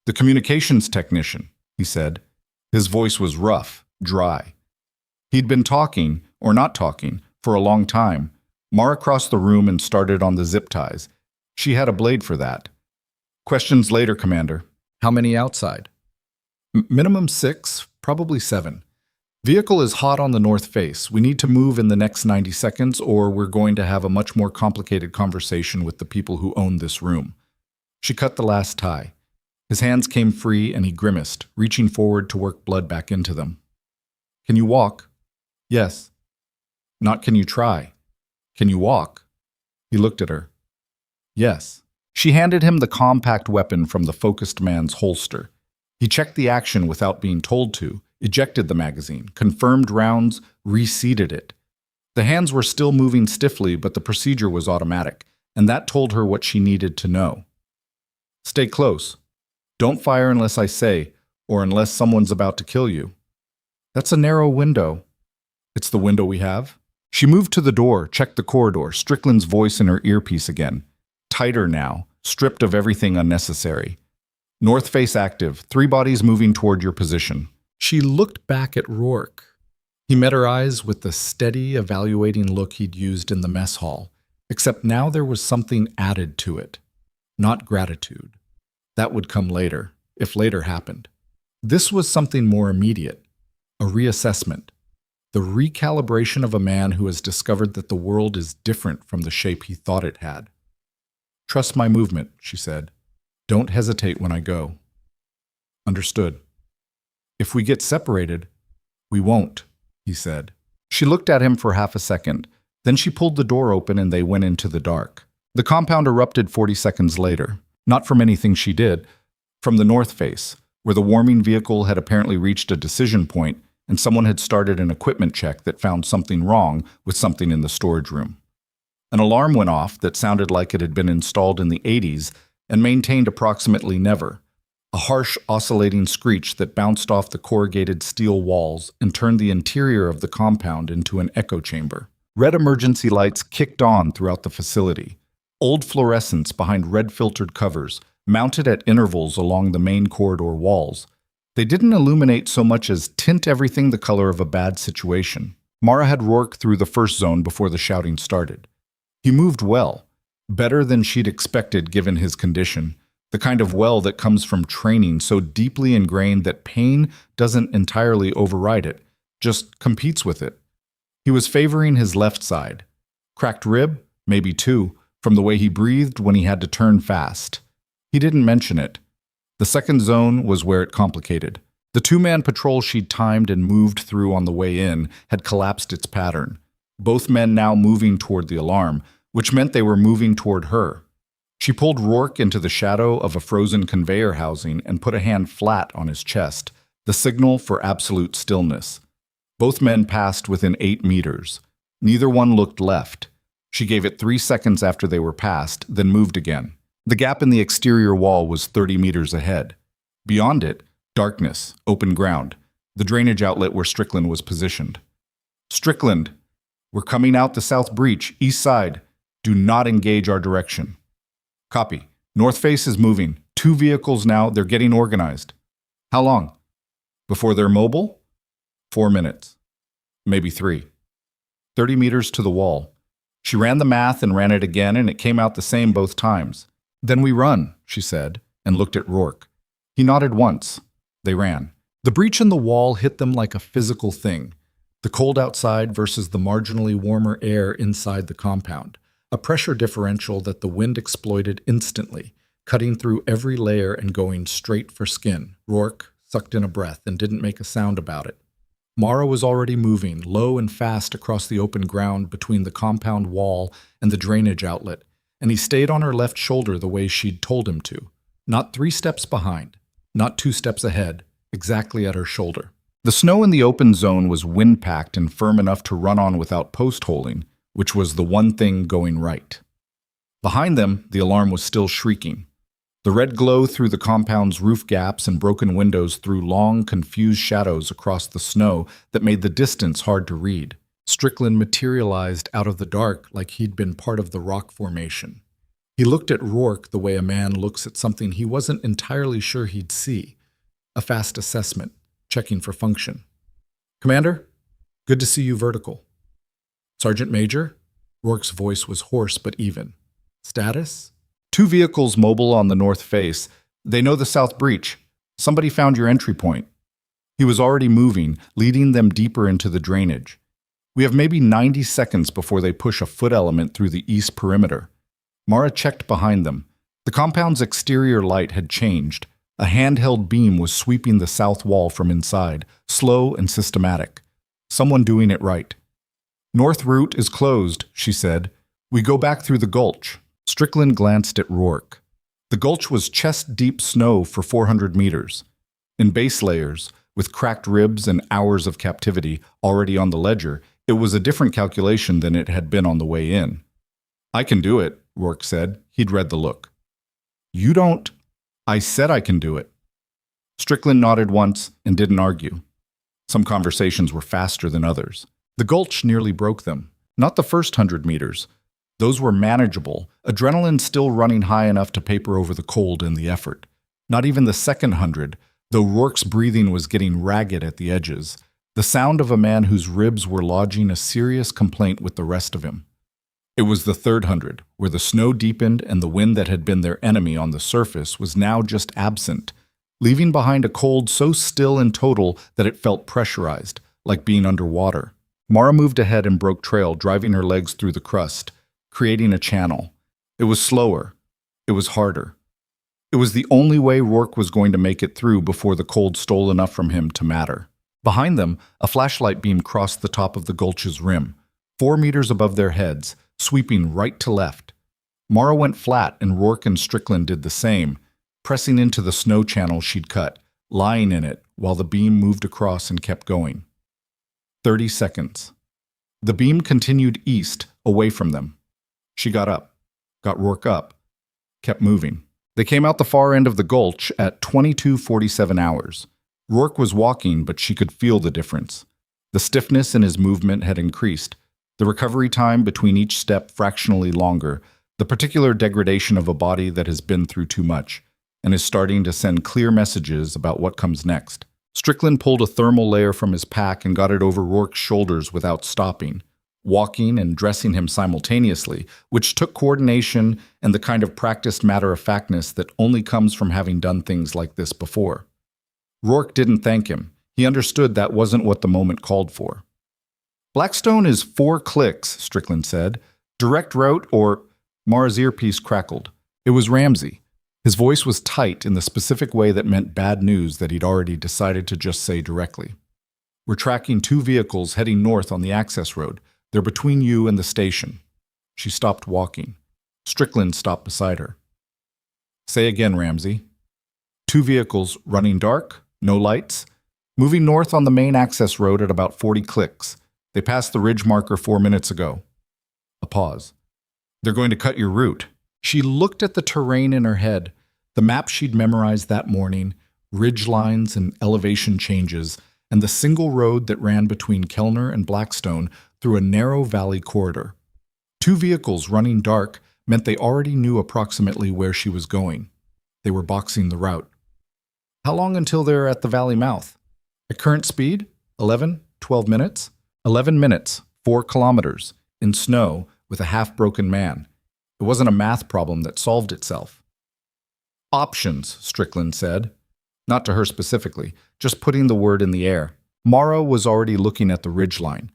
"The communications technician," he said. His voice was rough, dry. He'd been talking, or not talking, for a long time. Mara crossed the room and started on the zip ties. She had a blade for that. "Questions later, Commander." "How many outside?" Minimum 6, probably 7. "Vehicle is hot on the north face. We need to move in the next 90 seconds or we're going to have a much more complicated conversation with the people who own this room." She cut the last tie. His hands came free and he grimaced, reaching forward to work blood back into them. "Can you walk?" "Yes." "Not can you try?" Can you walk? He looked at her. Yes. She handed him the compact weapon from the focused man's holster. He checked the action without being told to, ejected the magazine, confirmed rounds, reseated it. The hands were still moving stiffly, but the procedure was automatic, and that told her what she needed to know. Stay close. Don't fire unless I say, or unless someone's about to kill you. That's a narrow window. It's the window we have. She moved to the door, checked the corridor, Strickland's voice in her earpiece again. Tighter now, stripped of everything unnecessary. North face active, 3 bodies moving toward your position. She looked back at Rourke. He met her eyes with the steady, evaluating look he'd used in the mess hall, except now there was something added to it. Not gratitude. That would come later, if later happened. This was something more immediate, a reassessment, the recalibration of a man who has discovered that the world is different from the shape he thought it had. Trust my movement, she said. Don't hesitate when I go. Understood. If we get separated, we won't, he said. She looked at him for half a second. Then she pulled the door open and they went into the dark. The compound erupted 40 seconds later. Not from anything she did, from the north face, where the warming vehicle had apparently reached a decision point and someone had started an equipment check that found something wrong with something in the storage room. An alarm went off that sounded like it had been installed in the 80s and maintained approximately never. A harsh, oscillating screech that bounced off the corrugated steel walls and turned the interior of the compound into an echo chamber. Red emergency lights kicked on throughout the facility. Old fluorescents behind red-filtered covers, mounted at intervals along the main corridor walls. They didn't illuminate so much as tint everything the color of a bad situation. Mara had Rourke through the first zone before the shouting started. He moved well, better than she'd expected given his condition, the kind of well that comes from training so deeply ingrained that pain doesn't entirely override it, just competes with it. He was favoring his left side. Cracked rib, maybe 2, from the way he breathed when he had to turn fast. He didn't mention it. The second zone was where it complicated. The 2-man patrol she'd timed and moved through on the way in had collapsed its pattern. Both men now moving toward the alarm, which meant they were moving toward her. She pulled Rourke into the shadow of a frozen conveyor housing and put a hand flat on his chest, the signal for absolute stillness. Both men passed within 8 meters. Neither one looked left. She gave it 3 seconds after they were passed, then moved again. The gap in the exterior wall was 30 meters ahead. Beyond it, darkness, open ground, the drainage outlet where Strickland was positioned. Strickland, we're coming out the south breach, east side. Do not engage our direction. Copy. North face is moving. 2 vehicles now, they're getting organized. How long? Before they're mobile? 4 minutes. Maybe 3. 30 meters to the wall. She ran the math and ran it again, and it came out the same both times. Then we run, she said, and looked at Rourke. He nodded once. They ran. The breach in the wall hit them like a physical thing. The cold outside versus the marginally warmer air inside the compound. A pressure differential that the wind exploited instantly, cutting through every layer and going straight for skin. Rourke sucked in a breath and didn't make a sound about it. Mara was already moving, low and fast across the open ground between the compound wall and the drainage outlet, and he stayed on her left shoulder the way she'd told him to. Not 3 steps behind, not 2 steps ahead, exactly at her shoulder. The snow in the open zone was wind-packed and firm enough to run on without post-holing, which was the one thing going right. Behind them, the alarm was still shrieking. The red glow through the compound's roof gaps and broken windows threw long, confused shadows across the snow that made the distance hard to read. Strickland materialized out of the dark like he'd been part of the rock formation. He looked at Rourke the way a man looks at something he wasn't entirely sure he'd see. A fast assessment, checking for function. Commander, good to see you vertical. Sergeant Major? Rourke's voice was hoarse but even. Status? 2 vehicles mobile on the north face. They know the south breach. Somebody found your entry point. He was already moving, leading them deeper into the drainage. We have maybe 90 seconds before they push a foot element through the east perimeter. Mara checked behind them. The compound's exterior light had changed. A handheld beam was sweeping the south wall from inside, slow and systematic. Someone doing it right. North route is closed, she said. We go back through the gulch. Strickland glanced at Rourke. The gulch was chest-deep snow for 400 meters. In base layers, with cracked ribs and hours of captivity already on the ledger, it was a different calculation than it had been on the way in. I can do it, Rourke said. He'd read the look. You don't... I said I can do it. Strickland nodded once and didn't argue. Some conversations were faster than others. The gulch nearly broke them. Not the first 100 meters. Those were manageable, adrenaline still running high enough to paper over the cold and the effort. Not even the second 100, though Rourke's breathing was getting ragged at the edges, the sound of a man whose ribs were lodging a serious complaint with the rest of him. It was the third 100, where the snow deepened and the wind that had been their enemy on the surface was now just absent, leaving behind a cold so still and total that it felt pressurized, like being underwater. Mara moved ahead and broke trail, driving her legs through the crust, creating a channel. It was slower. It was harder. It was the only way Rourke was going to make it through before the cold stole enough from him to matter. Behind them, a flashlight beam crossed the top of the gulch's rim, 4 meters above their heads, sweeping right to left. Mara went flat and Rourke and Strickland did the same, pressing into the snow channel she'd cut, lying in it while the beam moved across and kept going. 30 seconds. The beam continued east, away from them. She got up, got Rourke up, kept moving. They came out the far end of the gulch at 22:47 hours. Rourke was walking, but she could feel the difference. The stiffness in his movement had increased, the recovery time between each step fractionally longer, the particular degradation of a body that has been through too much, and is starting to send clear messages about what comes next. Strickland pulled a thermal layer from his pack and got it over Rourke's shoulders without stopping, walking and dressing him simultaneously, which took coordination and the kind of practiced matter-of-factness that only comes from having done things like this before. Rourke didn't thank him. He understood that wasn't what the moment called for. Blackstone is 4 clicks, Strickland said. Direct route or... Mara's earpiece crackled. It was Ramsey. His voice was tight in the specific way that meant bad news that he'd already decided to just say directly. We're tracking 2 vehicles heading north on the access road. They're between you and the station. She stopped walking. Strickland stopped beside her. Say again, Ramsey. 2 vehicles running dark, no lights, moving north on the main access road at about 40 clicks. They passed the ridge marker 4 minutes ago. A pause. They're going to cut your route. She looked at the terrain in her head, the map she'd memorized that morning, ridge lines and elevation changes, and the single road that ran between Kellner and Blackstone through a narrow valley corridor. 2 vehicles running dark meant they already knew approximately where she was going. They were boxing the route. How long until they're at the valley mouth? At current speed? 11, 12 minutes? 11 minutes, 4 kilometers, in snow, with a half-broken man. It wasn't a math problem that solved itself. Options, Strickland said. Not to her specifically, just putting the word in the air. Mara was already looking at the ridgeline.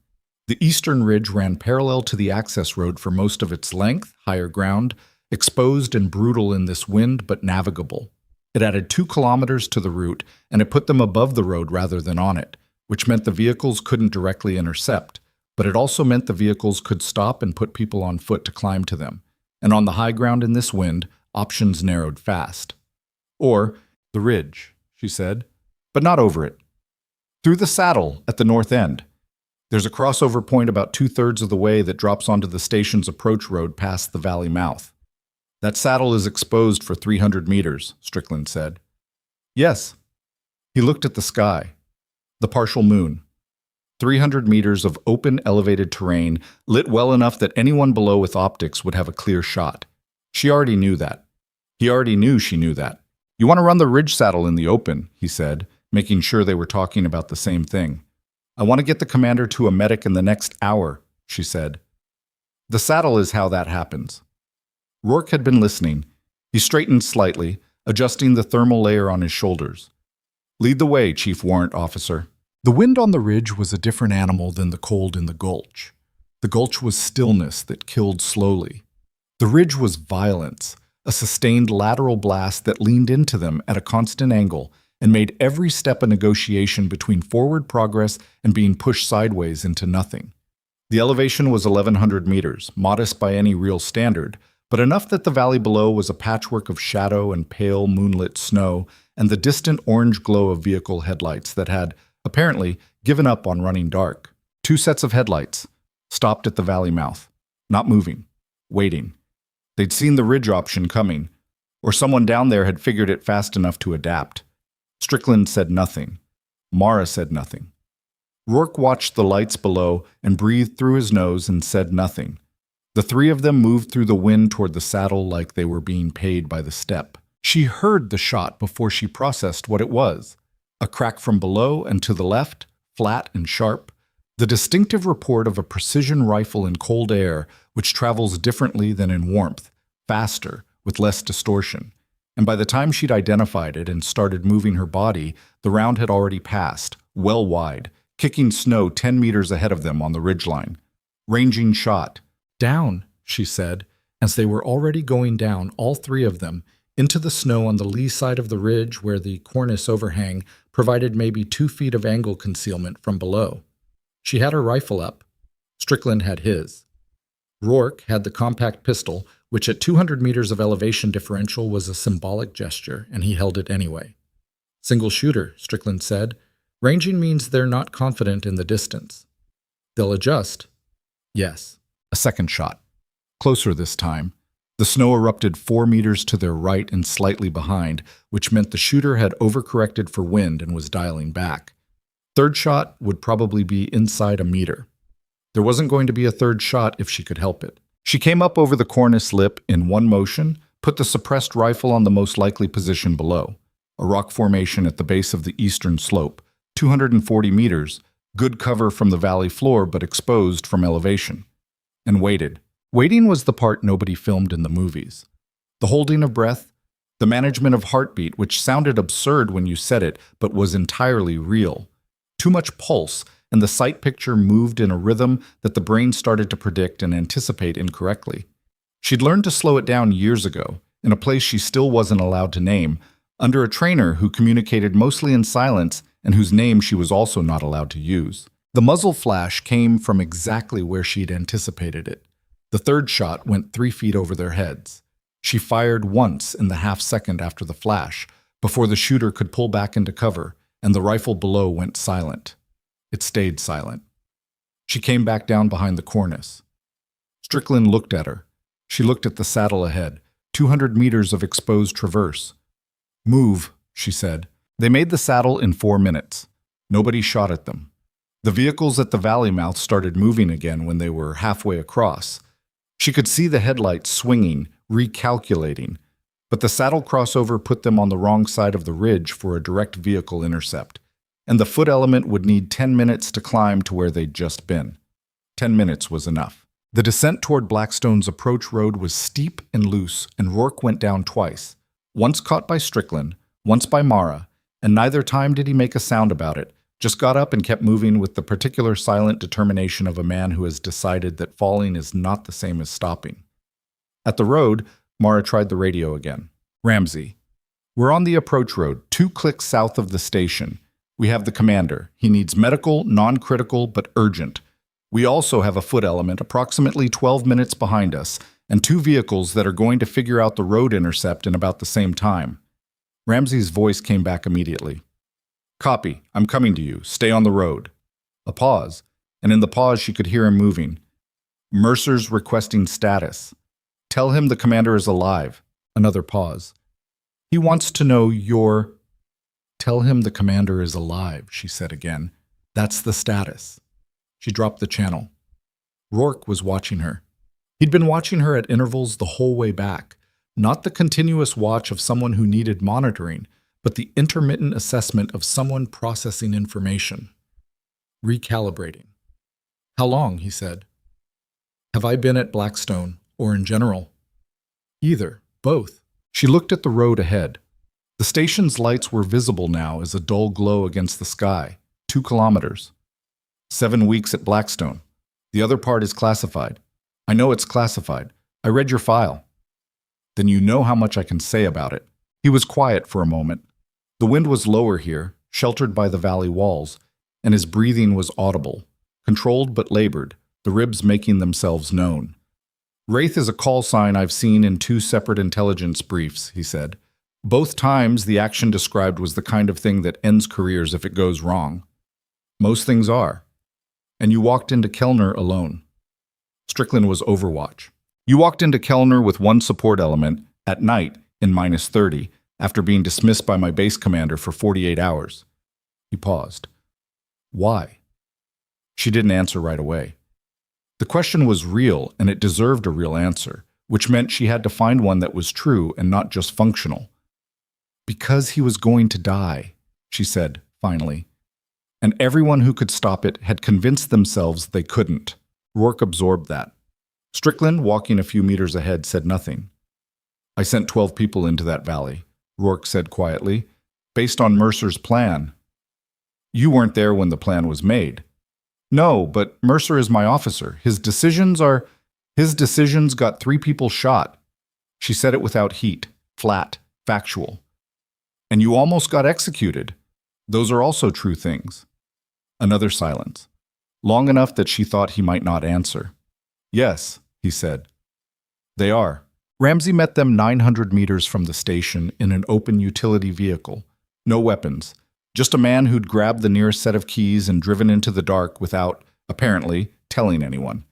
The eastern ridge ran parallel to the access road for most of its length, higher ground, exposed and brutal in this wind, but navigable. It added 2 kilometers to the route, and it put them above the road rather than on it, which meant the vehicles couldn't directly intercept, but it also meant the vehicles could stop and put people on foot to climb to them. And on the high ground in this wind, options narrowed fast. Or, the ridge, she said, but not over it. Through the saddle at the north end. There's a crossover point about 2/3 of the way that drops onto the station's approach road past the valley mouth. That saddle is exposed for 300 meters, Strickland said. Yes. He looked at the sky. The partial moon. 300 meters of open, elevated terrain, lit well enough that anyone below with optics would have a clear shot. She already knew that. He already knew she knew that. You want to run the ridge saddle in the open, he said, making sure they were talking about the same thing. I want to get the commander to a medic in the next hour, she said. The saddle is how that happens. Rourke had been listening. He straightened slightly, adjusting the thermal layer on his shoulders. Lead the way, Chief Warrant Officer. The wind on the ridge was a different animal than the cold in the gulch. The gulch was stillness that killed slowly. The ridge was violence, a sustained lateral blast that leaned into them at a constant angle and made every step a negotiation between forward progress and being pushed sideways into nothing. The elevation was 1,100 meters, modest by any real standard, but enough that the valley below was a patchwork of shadow and pale moonlit snow and the distant orange glow of vehicle headlights that had, apparently, given up on running dark. 2 sets of headlights, stopped at the valley mouth, not moving, waiting. They'd seen the ridge option coming, or someone down there had figured it fast enough to adapt. Strickland said nothing. Mara said nothing. Rourke watched the lights below and breathed through his nose and said nothing. The 3 of them moved through the wind toward the saddle like they were being paid by the step. She heard the shot before she processed what it was. A crack from below and to the left, flat and sharp. The distinctive report of a precision rifle in cold air, which travels differently than in warmth, faster, with less distortion. And by the time she'd identified it and started moving her body, the round had already passed, well wide, kicking snow 10 meters ahead of them on the ridgeline. Ranging shot. Down, she said, as they were already going down, all 3 of them, into the snow on the lee side of the ridge where the cornice overhang provided maybe 2 feet of angle concealment from below. She had her rifle up. Strickland had his. Rourke had the compact pistol, which at 200 meters of elevation differential was a symbolic gesture, and he held it anyway. Single shooter, Strickland said. Ranging means they're not confident in the distance. They'll adjust. Yes. A second shot. Closer this time. The snow erupted 4 meters to their right and slightly behind, which meant the shooter had overcorrected for wind and was dialing back. Third shot would probably be inside a meter. There wasn't going to be a third shot if she could help it. She came up over the cornice lip in one motion, put the suppressed rifle on the most likely position below, a rock formation at the base of the eastern slope, 240 meters, good cover from the valley floor but exposed from elevation, and waited. Waiting was the part nobody filmed in the movies. The holding of breath, the management of heartbeat, which sounded absurd when you said it but was entirely real. Too much pulse, and the sight picture moved in a rhythm that the brain started to predict and anticipate incorrectly. She'd learned to slow it down years ago, in a place she still wasn't allowed to name, under a trainer who communicated mostly in silence and whose name she was also not allowed to use. The muzzle flash came from exactly where she'd anticipated it. The third shot went 3 feet over their heads. She fired once in the half-second after the flash, before the shooter could pull back into cover, and the rifle below went silent. It stayed silent. She came back down behind the cornice. Strickland looked at her. She looked at the saddle ahead, 200 meters of exposed traverse. Move, she said. They made the saddle in 4 minutes. Nobody shot at them. The vehicles at the valley mouth started moving again when they were halfway across. She could see the headlights swinging, recalculating, but the saddle crossover put them on the wrong side of the ridge for a direct vehicle intercept, and the foot element would need 10 minutes to climb to where they'd just been. 10 minutes was enough. The descent toward Blackstone's approach road was steep and loose, and Rourke went down twice, once caught by Strickland, once by Mara, and neither time did he make a sound about it, just got up and kept moving with the particular silent determination of a man who has decided that falling is not the same as stopping. At the road, Mara tried the radio again. Ramsey, we're on the approach road, 2 clicks south of the station. We have the commander. He needs medical, non-critical, but urgent. We also have a foot element approximately 12 minutes behind us, and 2 vehicles that are going to figure out the road intercept in about the same time. Ramsey's voice came back immediately. Copy. I'm coming to you. Stay on the road. A pause, and in the pause she could hear him moving. Mercer's requesting status. Tell him the commander is alive. Another pause. He wants to know your... Tell him the commander is alive, she said again. That's the status. She dropped the channel. Rourke was watching her. He'd been watching her at intervals the whole way back, not the continuous watch of someone who needed monitoring, but the intermittent assessment of someone processing information. Recalibrating. How long, he said. Have I been at Blackstone, or in general? Either, both. She looked at the road ahead. The station's lights were visible now as a dull glow against the sky, 2 kilometers. 7 weeks at Blackstone. The other part is classified. I know it's classified. I read your file. Then you know how much I can say about it. He was quiet for a moment. The wind was lower here, sheltered by the valley walls, and his breathing was audible, controlled but labored, the ribs making themselves known. "Wraith is a call sign I've seen in 2 separate intelligence briefs," he said. "Both times, the action described was the kind of thing that ends careers if it goes wrong. Most things are. And you walked into Kellner alone." Strickland was Overwatch. "You walked into Kellner with one support element, at night, in -30, after being dismissed by my base commander for 48 hours. He paused. "Why?" She didn't answer right away. The question was real, and it deserved a real answer, which meant she had to find one that was true and not just functional. "Because he was going to die," she said, finally. And everyone who could stop it had convinced themselves they couldn't. Rourke absorbed that. Strickland, walking a few meters ahead, said nothing. "I sent 12 people into that valley," Rourke said quietly, "based on Mercer's plan." "You weren't there when the plan was made." "No, but Mercer is my officer. His decisions got 3 people shot." She said it without heat, flat, factual. "And you almost got executed. Those are also true things." Another silence, long enough that she thought he might not answer. "Yes," he said. "They are." Ramsey met them 900 meters from the station in an open utility vehicle. No weapons. Just a man who'd grabbed the nearest set of keys and driven into the dark without, apparently, telling anyone.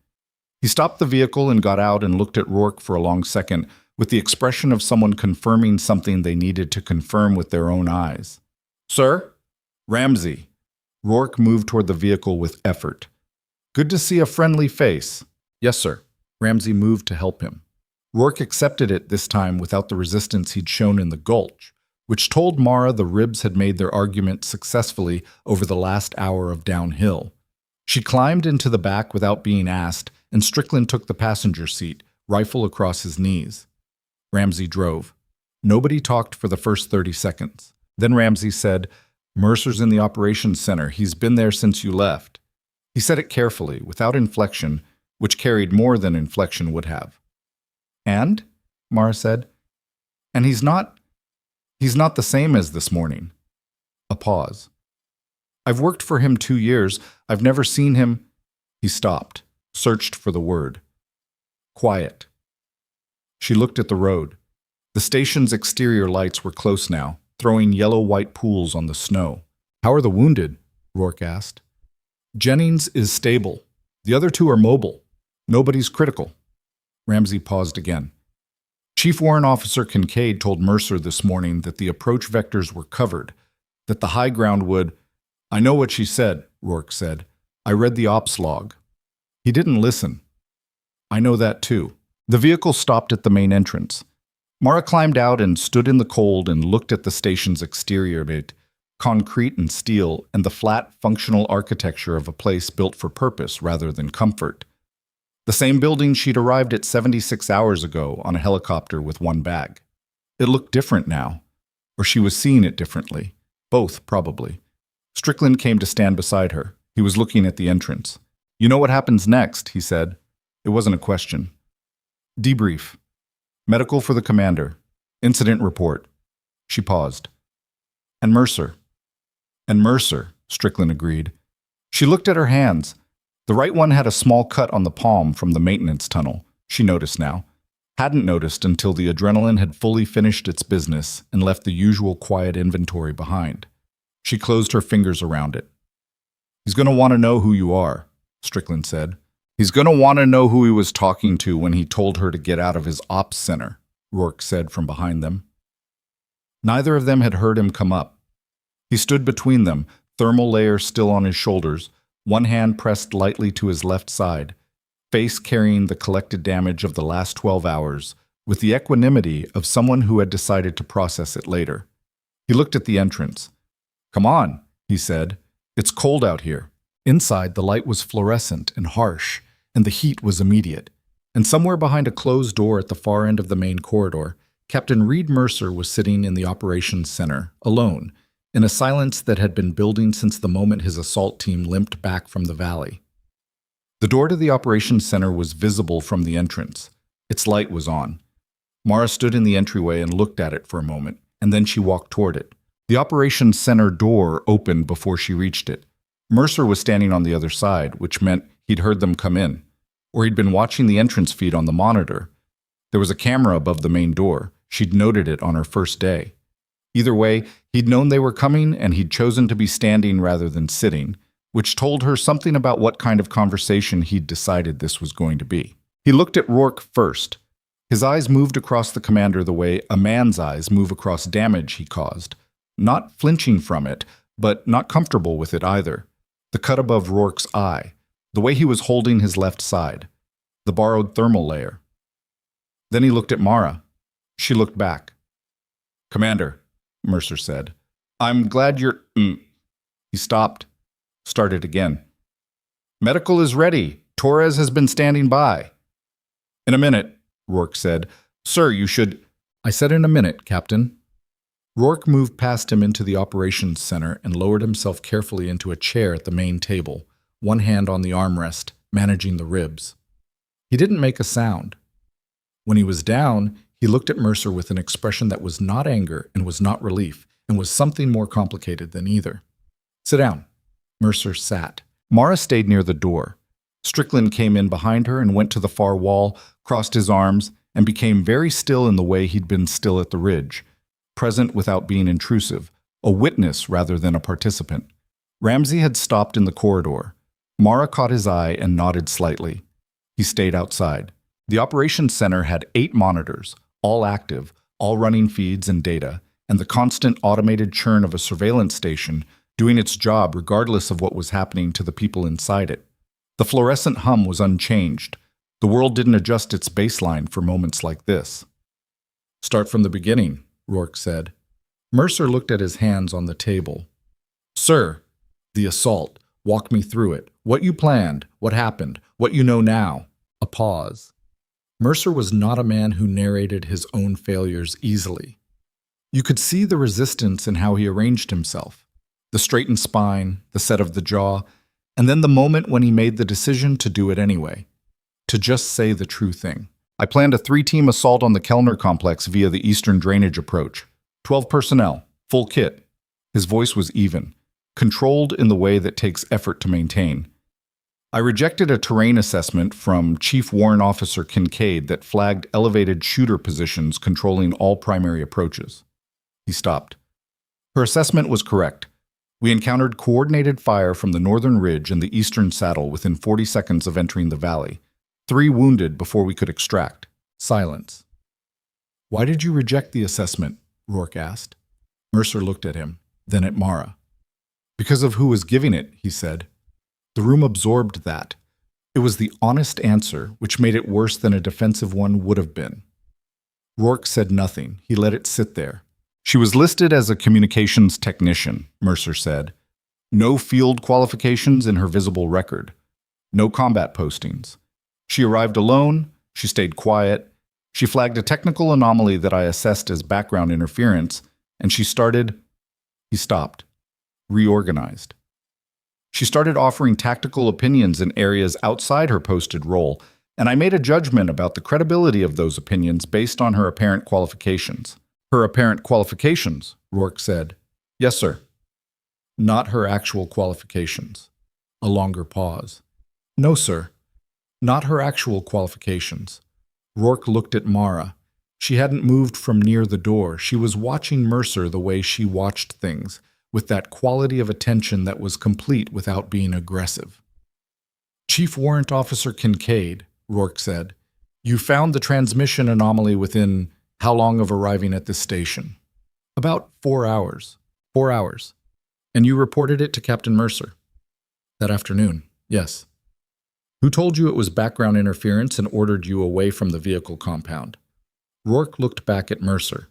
He stopped the vehicle and got out and looked at Rourke for a long second with the expression of someone confirming something they needed to confirm with their own eyes. "Sir?" "Ramsey." Rourke moved toward the vehicle with effort. "Good to see a friendly face." "Yes, sir." Ramsey moved to help him. Rourke accepted it this time without the resistance he'd shown in the gulch, which told Mara the ribs had made their argument successfully over the last hour of downhill. She climbed into the back without being asked, and Strickland took the passenger seat, rifle across his knees. Ramsey drove. Nobody talked for the first 30 seconds. Then Ramsey said, "Mercer's in the operations center. He's been there since you left." He said it carefully, without inflection, which carried more than inflection would have. "And?" Mara said. "And he's not the same as this morning." A pause. "I've worked for him 2 years. I've never seen him." He stopped, searched for the word. "Quiet." She looked at the road. The station's exterior lights were close now, throwing yellow-white pools on the snow. "How are the wounded?" Rourke asked. "Jennings is stable. The other 2 are mobile. Nobody's critical." Ramsey paused again. "Chief Warrant Officer Kincaid told Mercer this morning that the approach vectors were covered, that the high ground would—" "I know what she said," Rourke said. "I read the ops log." He didn't listen. "I know that too." The vehicle stopped at the main entrance. Mara climbed out and stood in the cold and looked at the station's exterior bit, concrete and steel, and the flat, functional architecture of a place built for purpose rather than comfort. The same building she'd arrived at 76 hours ago on a helicopter with 1 bag. It looked different now, or she was seeing it differently. Both, probably. Strickland came to stand beside her. He was looking at the entrance. "You know what happens next," he said. It wasn't a question. "Debrief. Medical for the commander. Incident report." She paused. "And Mercer." "And Mercer," Strickland agreed. She looked at her hands. The right one had a small cut on the palm from the maintenance tunnel, she noticed now. Hadn't noticed until the adrenaline had fully finished its business and left the usual quiet inventory behind. She closed her fingers around it. "He's going to want to know who you are," Strickland said. "He's going to want to know who he was talking to when he told her to get out of his ops center," Rourke said from behind them. Neither of them had heard him come up. He stood between them, thermal layer still on his shoulders, one hand pressed lightly to his left side, face carrying the collected damage of the last 12 hours, with the equanimity of someone who had decided to process it later. He looked at the entrance. "Come on," he said. "It's cold out here." Inside, the light was fluorescent and harsh, and the heat was immediate. And somewhere behind a closed door at the far end of the main corridor, Captain Reed Mercer was sitting in the operations center, alone, in a silence that had been building since the moment his assault team limped back from the valley. The door to the operations center was visible from the entrance. Its light was on. Mara stood in the entryway and looked at it for a moment, and then she walked toward it. The operations center door opened before she reached it. Mercer was standing on the other side, which meant He'd heard them come in. Or he'd been watching the entrance feed on the monitor. There was a camera above the main door. She'd noted it on her first day. Either way, he'd known they were coming, and he'd chosen to be standing rather than sitting, which told her something about what kind of conversation he'd decided this was going to be. He looked at Rourke first. His eyes moved across the commander the way a man's eyes move across damage he caused, not flinching from it, but not comfortable with it either. The cut above Rourke's eye, the way he was holding his left side, the borrowed thermal layer. Then he looked at Mara. She looked back. "Commander," Mercer said, "I'm glad you're—" He stopped, started again. "Medical is ready. Torres has been standing by." "In a minute," Rourke said. "Sir, you should—" "I said in a minute, Captain." Rourke moved past him into the operations center and lowered himself carefully into a chair at the main table, one hand on the armrest, managing the ribs. He didn't make a sound. When he was down, he looked at Mercer with an expression that was not anger and was not relief, and was something more complicated than either. "Sit down." Mercer sat. Mara stayed near the door. Strickland came in behind her and went to the far wall, crossed his arms, and became very still in the way he'd been still at the ridge, present without being intrusive, a witness rather than a participant. Ramsey had stopped in the corridor. Mara caught his eye and nodded slightly. He stayed outside. The operations center had 8 monitors, all active, all running feeds and data, and the constant automated churn of a surveillance station doing its job regardless of what was happening to the people inside it. The fluorescent hum was unchanged. The world didn't adjust its baseline for moments like this. "Start from the beginning," Rourke said. Mercer looked at his hands on the table. "Sir, the assault. Walk me through it. What you planned, what happened, what you know now." A pause. Mercer was not a man who narrated his own failures easily. You could see the resistance in how he arranged himself. The straightened spine, the set of the jaw, and then the moment when he made the decision to do it anyway. To just say the true thing. "I planned a 3-team assault on the Kellner complex via the eastern drainage approach. 12 personnel, full kit." His voice was even, controlled in the way that takes effort to maintain. "I rejected a terrain assessment from Chief Warrant Officer Kincaid that flagged elevated shooter positions controlling all primary approaches." He stopped. "Her assessment was correct. We encountered coordinated fire from the northern ridge and the eastern saddle within 40 seconds of entering the valley. 3 wounded before we could extract." Silence. "Why did you reject the assessment?" Rourke asked. Mercer looked at him, then at Mara. "Because of who was giving it," he said. The room absorbed that. It was the honest answer, which made it worse than a defensive one would have been. Rourke said nothing. He let it sit there. "She was listed as a communications technician," Mercer said. "No field qualifications in her visible record. No combat postings. She arrived alone. She stayed quiet. She flagged a technical anomaly that I assessed as background interference, and she started—" He stopped. Reorganized. "She started offering tactical opinions in areas outside her posted role, and I made a judgment about the credibility of those opinions based on her apparent qualifications." "Her apparent qualifications," Rourke said. "Yes, sir." "Not her actual qualifications." A longer pause. "No, sir. Not her actual qualifications." Rourke looked at Mara. She hadn't moved from near the door. She was watching Mercer the way she watched things, with that quality of attention that was complete without being aggressive. "Chief Warrant Officer Kincaid," Rourke said, "you found the transmission anomaly within how long of arriving at this station?" "About 4 hours." 4 hours. "And you reported it to Captain Mercer?" "That afternoon, yes." "Who told you it was background interference and ordered you away from the vehicle compound?" Rourke looked back at Mercer.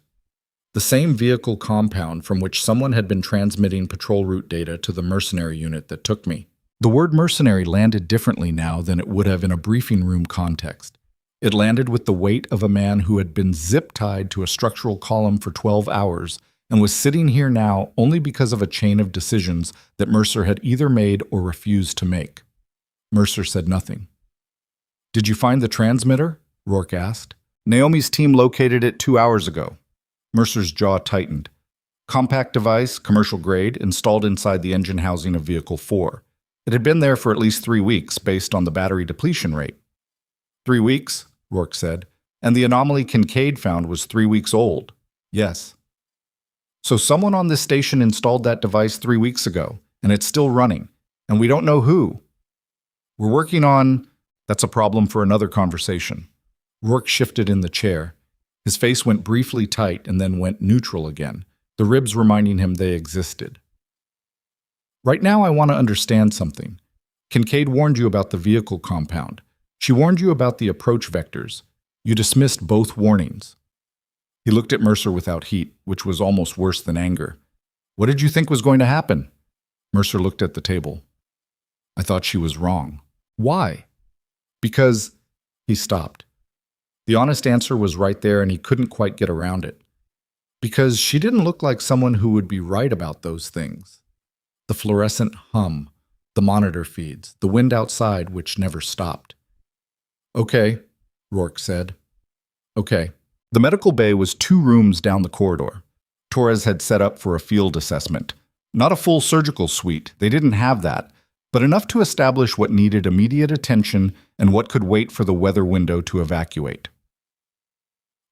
"The same vehicle compound from which someone had been transmitting patrol route data to the mercenary unit that took me." The word mercenary landed differently now than it would have in a briefing room context. It landed with the weight of a man who had been zip-tied to a structural column for 12 hours and was sitting here now only because of a chain of decisions that Mercer had either made or refused to make. Mercer said nothing. "Did you find the transmitter?" Rourke asked. "Naomi's team located it 2 hours ago." Mercer's jaw tightened. "Compact device, commercial grade, installed inside the engine housing of Vehicle 4. It had been there for at least 3 weeks based on the battery depletion rate. 3 weeks, Rourke said, and the anomaly Kincaid found was 3 weeks old. Yes. So someone on this station installed that device 3 weeks ago, and it's still running, and we don't know who. We're working on... That's a problem for another conversation. Rourke shifted in the chair. His face went briefly tight and then went neutral again, the ribs reminding him they existed. Right now I want to understand something. Kincaid warned you about the vehicle compound. She warned you about the approach vectors. You dismissed both warnings. He looked at Mercer without heat, which was almost worse than anger. What did you think was going to happen? Mercer looked at the table. I thought she was wrong. Why? Because... He stopped. The honest answer was right there and he couldn't quite get around it. Because she didn't look like someone who would be right about those things. The fluorescent hum, the monitor feeds, the wind outside which never stopped. Okay, Rourke said. Okay. The medical bay was 2 rooms down the corridor. Torres had set up for a field assessment. Not a full surgical suite, they didn't have that, but enough to establish what needed immediate attention and what could wait for the weather window to evacuate.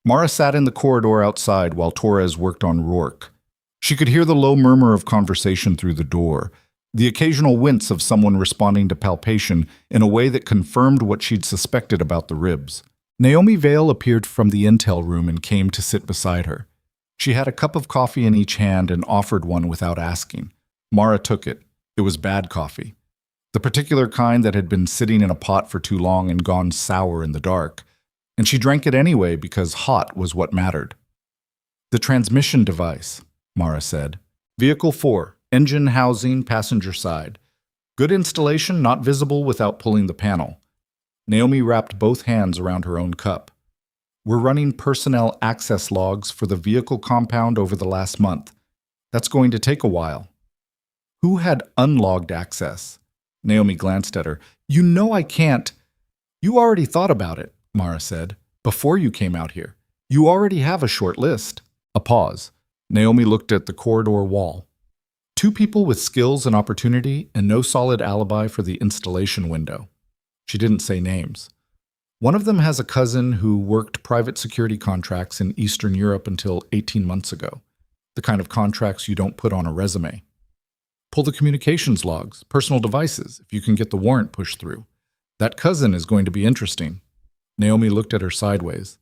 Mara sat in the corridor outside while Torres worked on Rourke. She could hear the low murmur of conversation through the door, the occasional wince of someone responding to palpation in a way that confirmed what she'd suspected about the ribs. Naomi Vale appeared from the intel room and came to sit beside her. She had a cup of coffee in each hand and offered one without asking. Mara took it. It was bad coffee. The particular kind that had been sitting in a pot for too long and gone sour in the dark. And she drank it anyway because hot was what mattered. The transmission device, Mara said. Vehicle 4, engine housing, passenger side. Good installation, not visible without pulling the panel. Naomi wrapped both hands around her own cup. We're running personnel access logs for the vehicle compound over the last month. That's going to take a while. Who had unlogged access? Naomi glanced at her. You know I can't. You already thought about it, Mara said, before you came out here. You already have a short list. A pause. Naomi looked at the corridor wall. 2 people with skills and opportunity and no solid alibi for the installation window. She didn't say names. One of them has a cousin who worked private security contracts in Eastern Europe until 18 months ago. The kind of contracts you don't put on a resume. Pull the communications logs, personal devices, if you can get the warrant pushed through. That cousin is going to be interesting. Naomi looked at her sideways.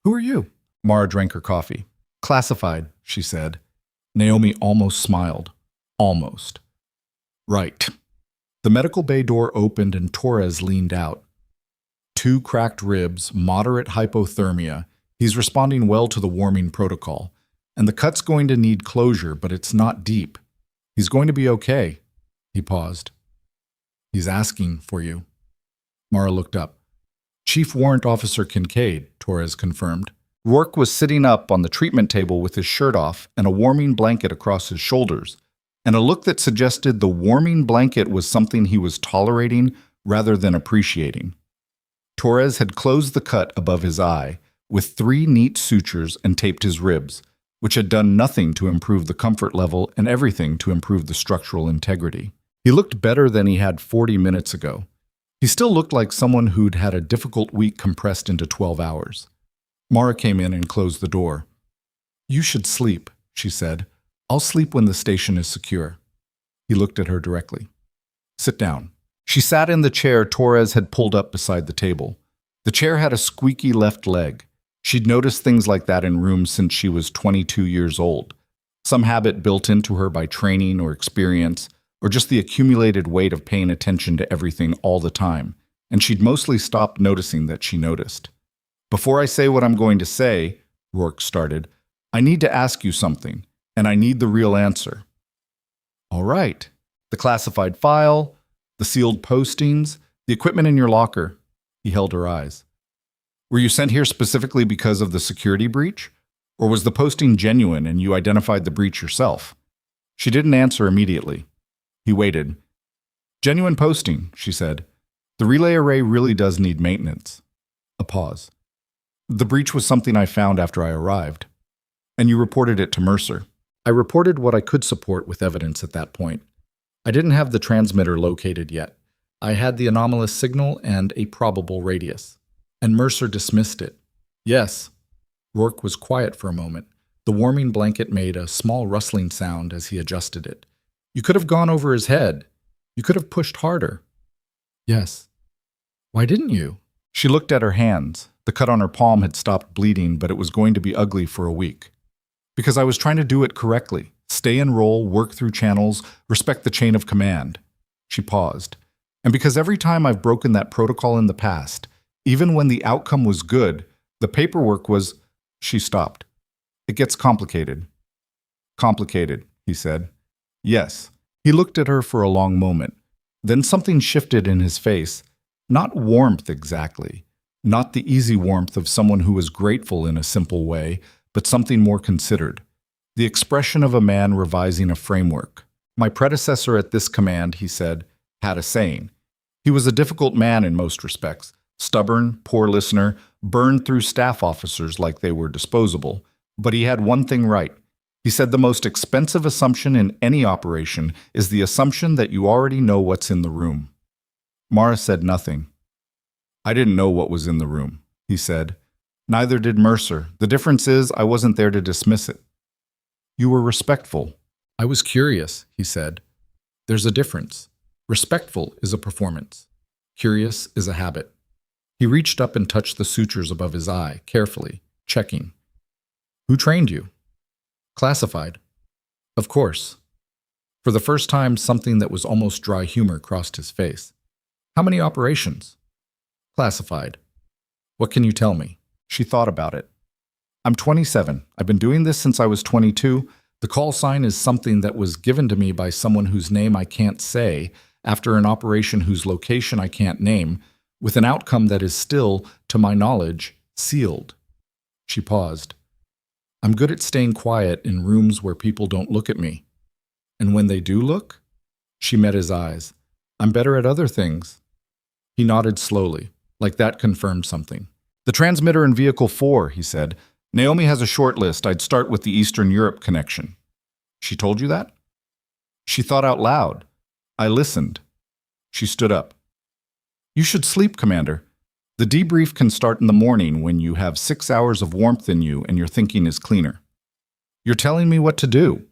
Who are you? Mara drank her coffee. Classified, she said. Naomi almost smiled. Almost. Right. The medical bay door opened and Torres leaned out. 2 cracked ribs, moderate hypothermia. He's responding well to the warming protocol. And the cut's going to need closure, but it's not deep. He's going to be okay. He paused. He's asking for you. Mara looked up. Chief Warrant Officer Kincaid, Torres confirmed. Rourke was sitting up on the treatment table with his shirt off and a warming blanket across his shoulders, and a look that suggested the warming blanket was something he was tolerating rather than appreciating. Torres had closed the cut above his eye with 3 neat sutures and taped his ribs, which had done nothing to improve the comfort level and everything to improve the structural integrity. He looked better than he had 40 minutes ago. He still looked like someone who'd had a difficult week compressed into 12 hours. Mara came in and closed the door. You should sleep, she said. I'll sleep when the station is secure. He looked at her directly. Sit down. She sat in the chair Torres had pulled up beside the table. The chair had a squeaky left leg. She'd noticed things like that in rooms since she was 22 years old. Some habit built into her by training or experience, or just the accumulated weight of paying attention to everything all the time, and she'd mostly stopped noticing that she noticed. Before I say what I'm going to say, Rourke started, I need to ask you something, and I need the real answer. All right. The classified file, the sealed postings, the equipment in your locker. He held her eyes. Were you sent here specifically because of the security breach? Or was the posting genuine and you identified the breach yourself? She didn't answer immediately. He waited. Genuine posting, she said. The relay array really does need maintenance. A pause. The breach was something I found after I arrived. And you reported it to Mercer. I reported what I could support with evidence at that point. I didn't have the transmitter located yet. I had the anomalous signal and a probable radius. And Mercer dismissed it. Yes. Rourke was quiet for a moment. The warming blanket made a small rustling sound as he adjusted it. You could have gone over his head. You could have pushed harder. Yes. Why didn't you? She looked at her hands. The cut on her palm had stopped bleeding, but it was going to be ugly for a week. Because I was trying to do it correctly. Stay and roll, work through channels, respect the chain of command. She paused. And because every time I've broken that protocol in the past, even when the outcome was good, the paperwork was... She stopped. It gets complicated. Complicated, he said. Yes. He looked at her for a long moment. Then something shifted in his face. Not warmth exactly. Not the easy warmth of someone who was grateful in a simple way, but something more considered. The expression of a man revising a framework. My predecessor at this command, he said, had a saying. He was a difficult man in most respects. Stubborn, poor listener, burned through staff officers like they were disposable. But he had one thing right. He said the most expensive assumption in any operation is the assumption that you already know what's in the room. Mara said nothing. I didn't know what was in the room, he said. Neither did Mercer. The difference is I wasn't there to dismiss it. You were respectful. I was curious, he said. There's a difference. Respectful is a performance. Curious is a habit. He reached up and touched the sutures above his eye, carefully, checking. Who trained you? Classified. Of course. For the first time, something that was almost dry humor crossed his face. How many operations? Classified. What can you tell me? She thought about it. I'm 27. I've been doing this since I was 22. The call sign is something that was given to me by someone whose name I can't say, after an operation whose location I can't name, with an outcome that is still, to my knowledge, sealed. She paused. I'm good at staying quiet in rooms where people don't look at me. And when they do look? She met his eyes. I'm better at other things. He nodded slowly, like that confirmed something. The transmitter in Vehicle 4, he said. Naomi has a short list. I'd start with the Eastern Europe connection. She told you that? She thought out loud. I listened. She stood up. You should sleep, Commander. The debrief can start in the morning when you have 6 hours of warmth in you and your thinking is cleaner. You're telling me what to do.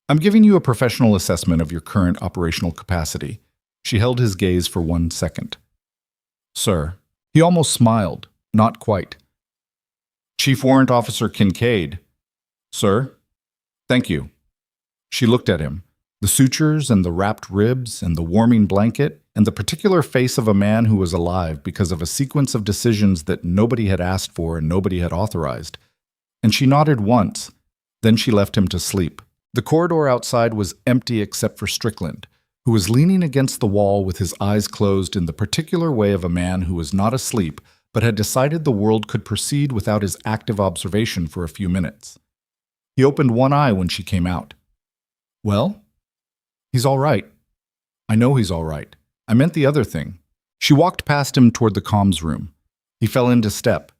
I'm giving you a professional assessment of your current operational capacity. She held his gaze for 1 second. Sir. He almost smiled. Not quite. Chief Warrant Officer Kincaid. Sir. Thank you. She looked at him. The sutures and the wrapped ribs and the warming blanket and the particular face of a man who was alive because of a sequence of decisions that nobody had asked for and nobody had authorized. And she nodded once. Then she left him to sleep. The corridor outside was empty except for Strickland, who was leaning against the wall with his eyes closed in the particular way of a man who was not asleep but had decided the world could proceed without his active observation for a few minutes. He opened one eye when she came out. Well? He's all right. I know he's all right. I meant the other thing. She walked past him toward the comms room. He fell into step.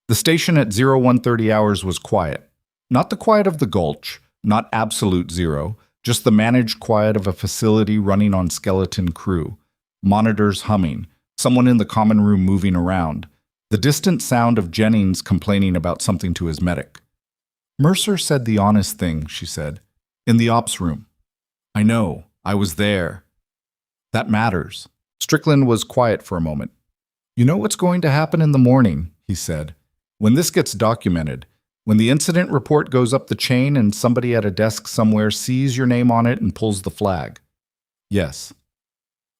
The station at 0130 hours was quiet. Not the quiet of the Gulch, not absolute zero, just the managed quiet of a facility running on skeleton crew. Monitors humming, someone in the common room moving around. The distant sound of Jennings complaining about something to his medic. Mercer said the honest thing, she said. In the ops room. I know. I was there. That matters. Strickland was quiet for a moment. You know what's going to happen in the morning, he said. When this gets documented, when the incident report goes up the chain and somebody at a desk somewhere sees your name on it and pulls the flag. Yes.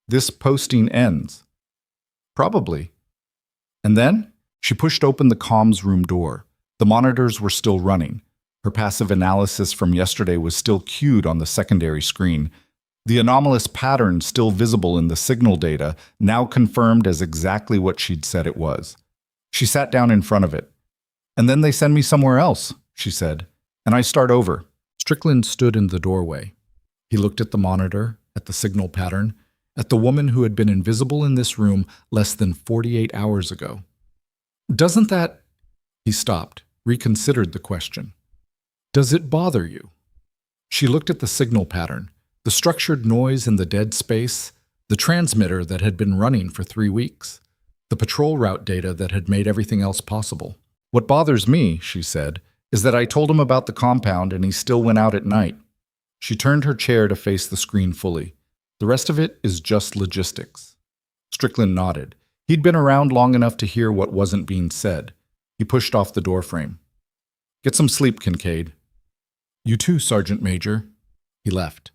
This posting ends. Probably. And then? She pushed open the comms room door. The monitors were still running. Her passive analysis from yesterday was still cued on the secondary screen. The anomalous pattern still visible in the signal data, now confirmed as exactly what she'd said it was. She sat down in front of it. And then they send me somewhere else, she said, and I start over. Strickland stood in the doorway. He looked at the monitor, at the signal pattern, at the woman who had been invisible in this room less than 48 hours ago. Doesn't that... He stopped, reconsidered the question. Does it bother you? She looked at the signal pattern. The structured noise in the dead space, the transmitter that had been running for 3 weeks, the patrol route data that had made everything else possible. What bothers me, she said, is that I told him about the compound and he still went out at night. She turned her chair to face the screen fully. The rest of it is just logistics. Strickland nodded. He'd been around long enough to hear what wasn't being said. He pushed off the doorframe. Get some sleep, Kincaid. You too, Sergeant Major. He left.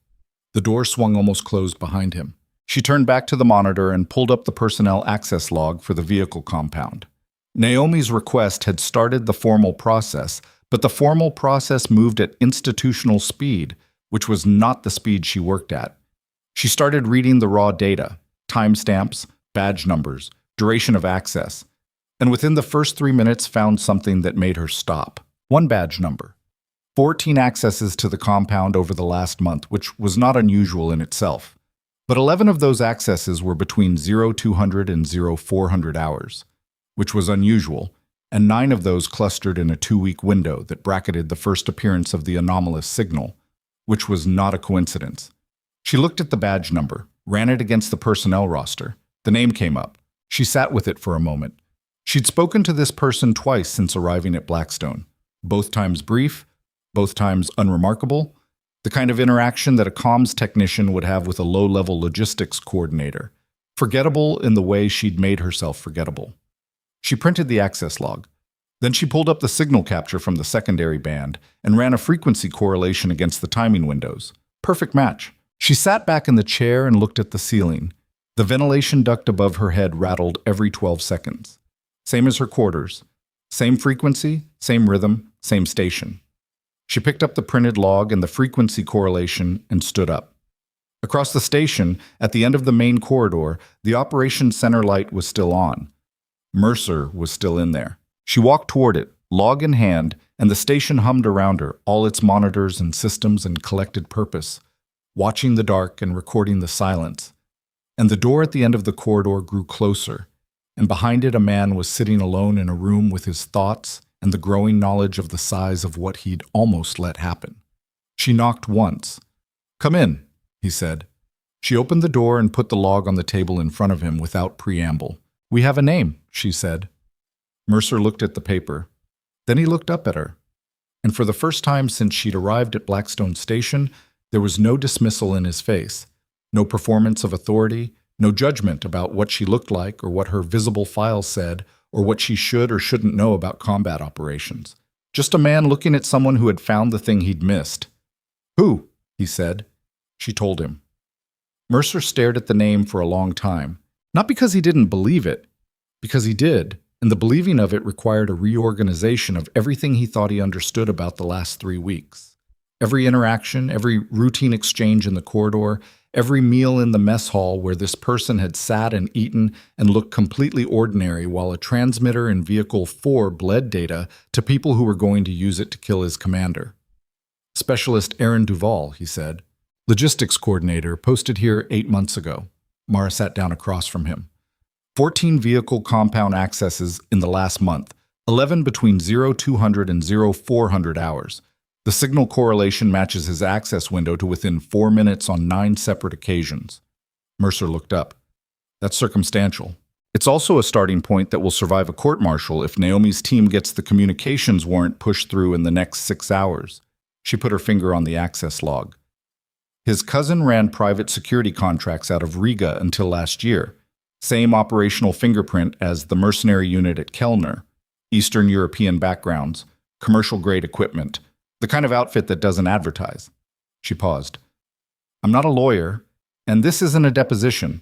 The door swung almost closed behind him. She turned back to the monitor and pulled up the personnel access log for the vehicle compound. Naomi's request had started the formal process, but the formal process moved at institutional speed, which was not the speed she worked at. She started reading the raw data, timestamps, badge numbers, duration of access, and within the first 3 minutes found something that made her stop. One badge number. 14 accesses to the compound over the last month, which was not unusual in itself. But 11 of those accesses were between 0200 and 0400 hours, which was unusual, and 9 of those clustered in a 2-week window that bracketed the first appearance of the anomalous signal, which was not a coincidence. She looked at the badge number, ran it against the personnel roster. The name came up. She sat with it for a moment. She'd spoken to this person twice since arriving at Blackstone, both times brief, both times unremarkable, the kind of interaction that a comms technician would have with a low-level logistics coordinator, forgettable in the way she'd made herself forgettable. She printed the access log. Then she pulled up the signal capture from the secondary band and ran a frequency correlation against the timing windows. Perfect match. She sat back in the chair and looked at the ceiling. The ventilation duct above her head rattled every 12 seconds. Same as her quarters. Same frequency, same rhythm, same station. She picked up the printed log and the frequency correlation and stood up. Across the station, at the end of the main corridor, the operations center light was still on. Mercer was still in there. She walked toward it, log in hand, and the station hummed around her, all its monitors and systems and collected purpose, watching the dark and recording the silence. And the door at the end of the corridor grew closer, and behind it a man was sitting alone in a room with his thoughts and the growing knowledge of the size of what he'd almost let happen. She knocked once. "Come in," he said. She opened the door and put the log on the table in front of him without preamble. "We have a name," she said. Mercer looked at the paper. Then he looked up at her. And for the first time since she'd arrived at Blackstone Station, there was no dismissal in his face, no performance of authority, no judgment about what she looked like or what her visible file said or what she should or shouldn't know about combat operations. Just a man looking at someone who had found the thing he'd missed. "Who?" he said. She told him. Mercer stared at the name for a long time, not because he didn't believe it, because he did, and the believing of it required a reorganization of everything he thought he understood about the last 3 weeks. Every interaction, every routine exchange in the corridor, every meal in the mess hall where this person had sat and eaten and looked completely ordinary while a transmitter in Vehicle 4 bled data to people who were going to use it to kill his commander. "Specialist Aaron Duval," he said. "Logistics coordinator, posted here 8 months ago." Mara sat down across from him. 14 vehicle compound accesses in the last month, 11 between 0200 and 0400 hours. The signal correlation matches his access window to within 4 minutes on 9 separate occasions. Mercer looked up. "That's circumstantial. It's also a starting point that will survive a court-martial if Naomi's team gets the communications warrant pushed through in the next 6 hours. She put her finger on the access log. His cousin ran private security contracts out of Riga until last year. Same operational fingerprint as the mercenary unit at Kellner. Eastern European backgrounds, commercial-grade equipment. The kind of outfit that doesn't advertise." She paused. "I'm not a lawyer, and this isn't a deposition.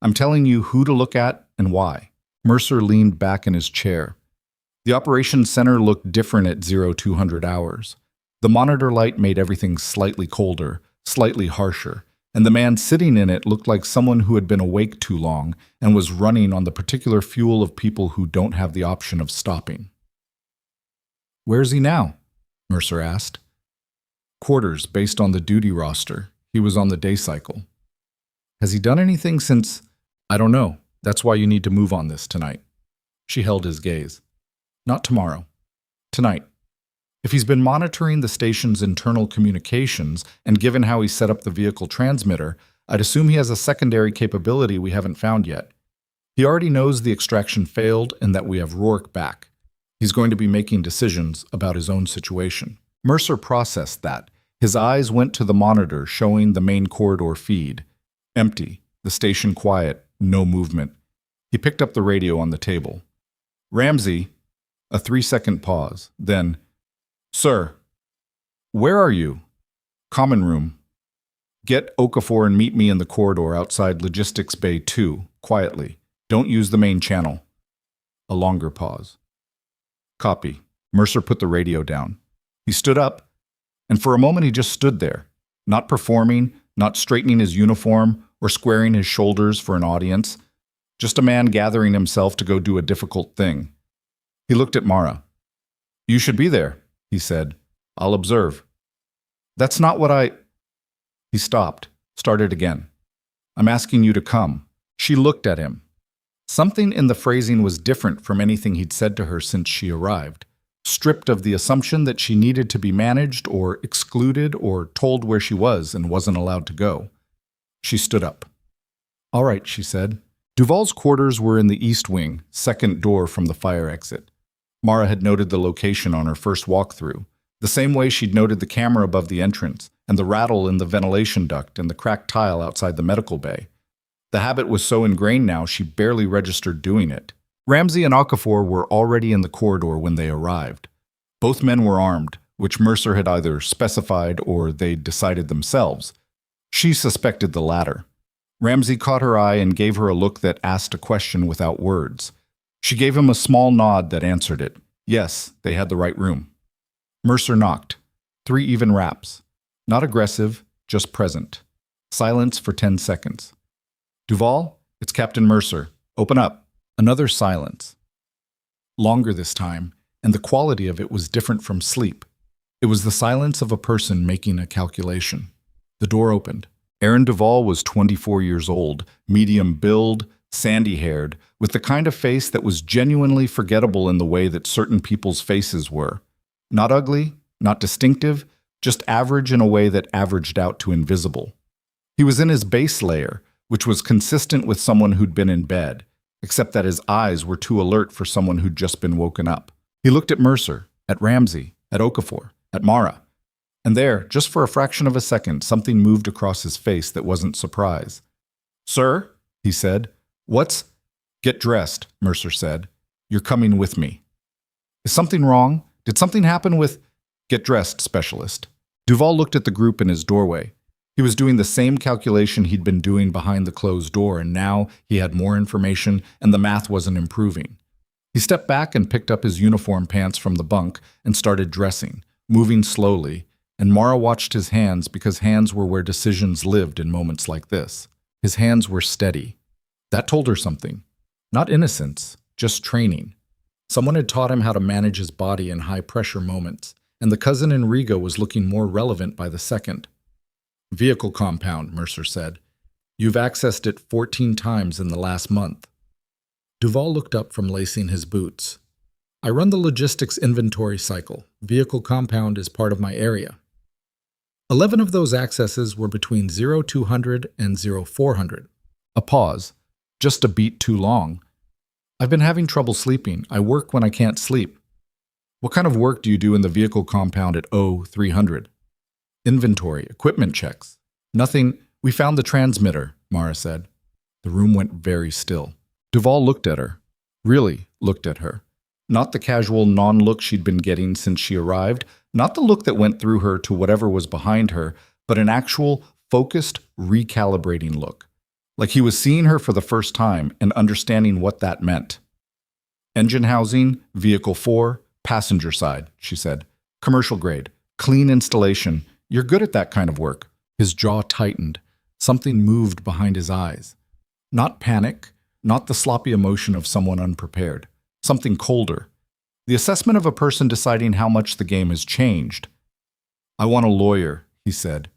I'm telling you who to look at and why." Mercer leaned back in his chair. The operations center looked different at 0200 hours. The monitor light made everything slightly colder, slightly harsher, and the man sitting in it looked like someone who had been awake too long and was running on the particular fuel of people who don't have the option of stopping. "Where's he now?" Mercer asked. "Quarters, based on the duty roster. He was on the day cycle." "Has he done anything since—" "I don't know. That's why you need to move on this tonight." She held his gaze. "Not tomorrow. Tonight. If he's been monitoring the station's internal communications, and given how he set up the vehicle transmitter, I'd assume he has a secondary capability we haven't found yet. He already knows the extraction failed and that we have Rourke back. He's going to be making decisions about his own situation. Mercer processed that. His eyes went to the monitor showing the main corridor feed. Empty, the station quiet, no movement. He picked up the radio on the table. Ramsey, a 3-second pause, then, "Sir, where are you?" "Common room." "Get Okafor and meet me in the corridor outside Logistics Bay 2, quietly. Don't use the main channel." A longer pause. "Copy." Mercer put the radio down. He stood up, and for a moment he just stood there, not performing, not straightening his uniform or squaring his shoulders for an audience, just a man gathering himself to go do a difficult thing. He looked at Mara. "You should be there," he said. "I'll observe." "That's not what I—" He stopped, started again. "I'm asking you to come." She looked at him. Something in the phrasing was different from anything he'd said to her since she arrived, stripped of the assumption that she needed to be managed or excluded or told where she was and wasn't allowed to go. She stood up. "All right," she said. Duval's quarters were in the east wing, second door from the fire exit. Mara had noted the location on her first walkthrough, the same way she'd noted the camera above the entrance, and the rattle in the ventilation duct and the cracked tile outside the medical bay. The habit was so ingrained now she barely registered doing it. Ramsey and Okafor were already in the corridor when they arrived. Both men were armed, which Mercer had either specified or they'd decided themselves. She suspected the latter. Ramsey caught her eye and gave her a look that asked a question without words. She gave him a small nod that answered it. Yes, they had the right room. Mercer knocked. 3 even raps. Not aggressive, just present. Silence for 10 seconds. "Duval, it's Captain Mercer. Open up." Another silence. Longer this time, and the quality of it was different from sleep. It was the silence of a person making a calculation. The door opened. Aaron Duval was 24 years old, medium build, sandy-haired, with the kind of face that was genuinely forgettable in the way that certain people's faces were. Not ugly, not distinctive, just average in a way that averaged out to invisible. He was in his base layer, which was consistent with someone who'd been in bed, except that his eyes were too alert for someone who'd just been woken up. He looked at Mercer, at Ramsey, at Okafor, at Mara. And there, just for a fraction of a second, something moved across his face that wasn't surprise. "Sir," he said. "What's—" "Get dressed," Mercer said. "You're coming with me." "Is something wrong? Did something happen with—" "Get dressed, specialist." Duval looked at the group in his doorway. He was doing the same calculation he'd been doing behind the closed door, and now he had more information, and the math wasn't improving. He stepped back and picked up his uniform pants from the bunk and started dressing, moving slowly, and Mara watched his hands because hands were where decisions lived in moments like this. His hands were steady. That told her something. Not innocence, just training. Someone had taught him how to manage his body in high-pressure moments, and the cousin in Riga was looking more relevant by the second. "Vehicle compound," Mercer said. "You've accessed it 14 times in the last month." Duval looked up from lacing his boots. "I run the logistics inventory cycle. Vehicle compound is part of my area." 11 of those accesses were between 0200 and 0400. A pause. Just a beat too long. "I've been having trouble sleeping. I work when I can't sleep." "What kind of work do you do in the vehicle compound at 0300? "Inventory, equipment checks." "Nothing. We found the transmitter," Mara said. The room went very still. Duval looked at her. Really looked at her. Not the casual non-look she'd been getting since she arrived, not the look that went through her to whatever was behind her, but an actual, focused, recalibrating look. Like he was seeing her for the first time and understanding what that meant. "Engine housing, vehicle 4, passenger side," she said. "Commercial grade, clean installation. You're good at that kind of work." His jaw tightened. Something moved behind his eyes. Not panic, not the sloppy emotion of someone unprepared. Something colder. The assessment of a person deciding how much the game has changed. "I want a lawyer," he said.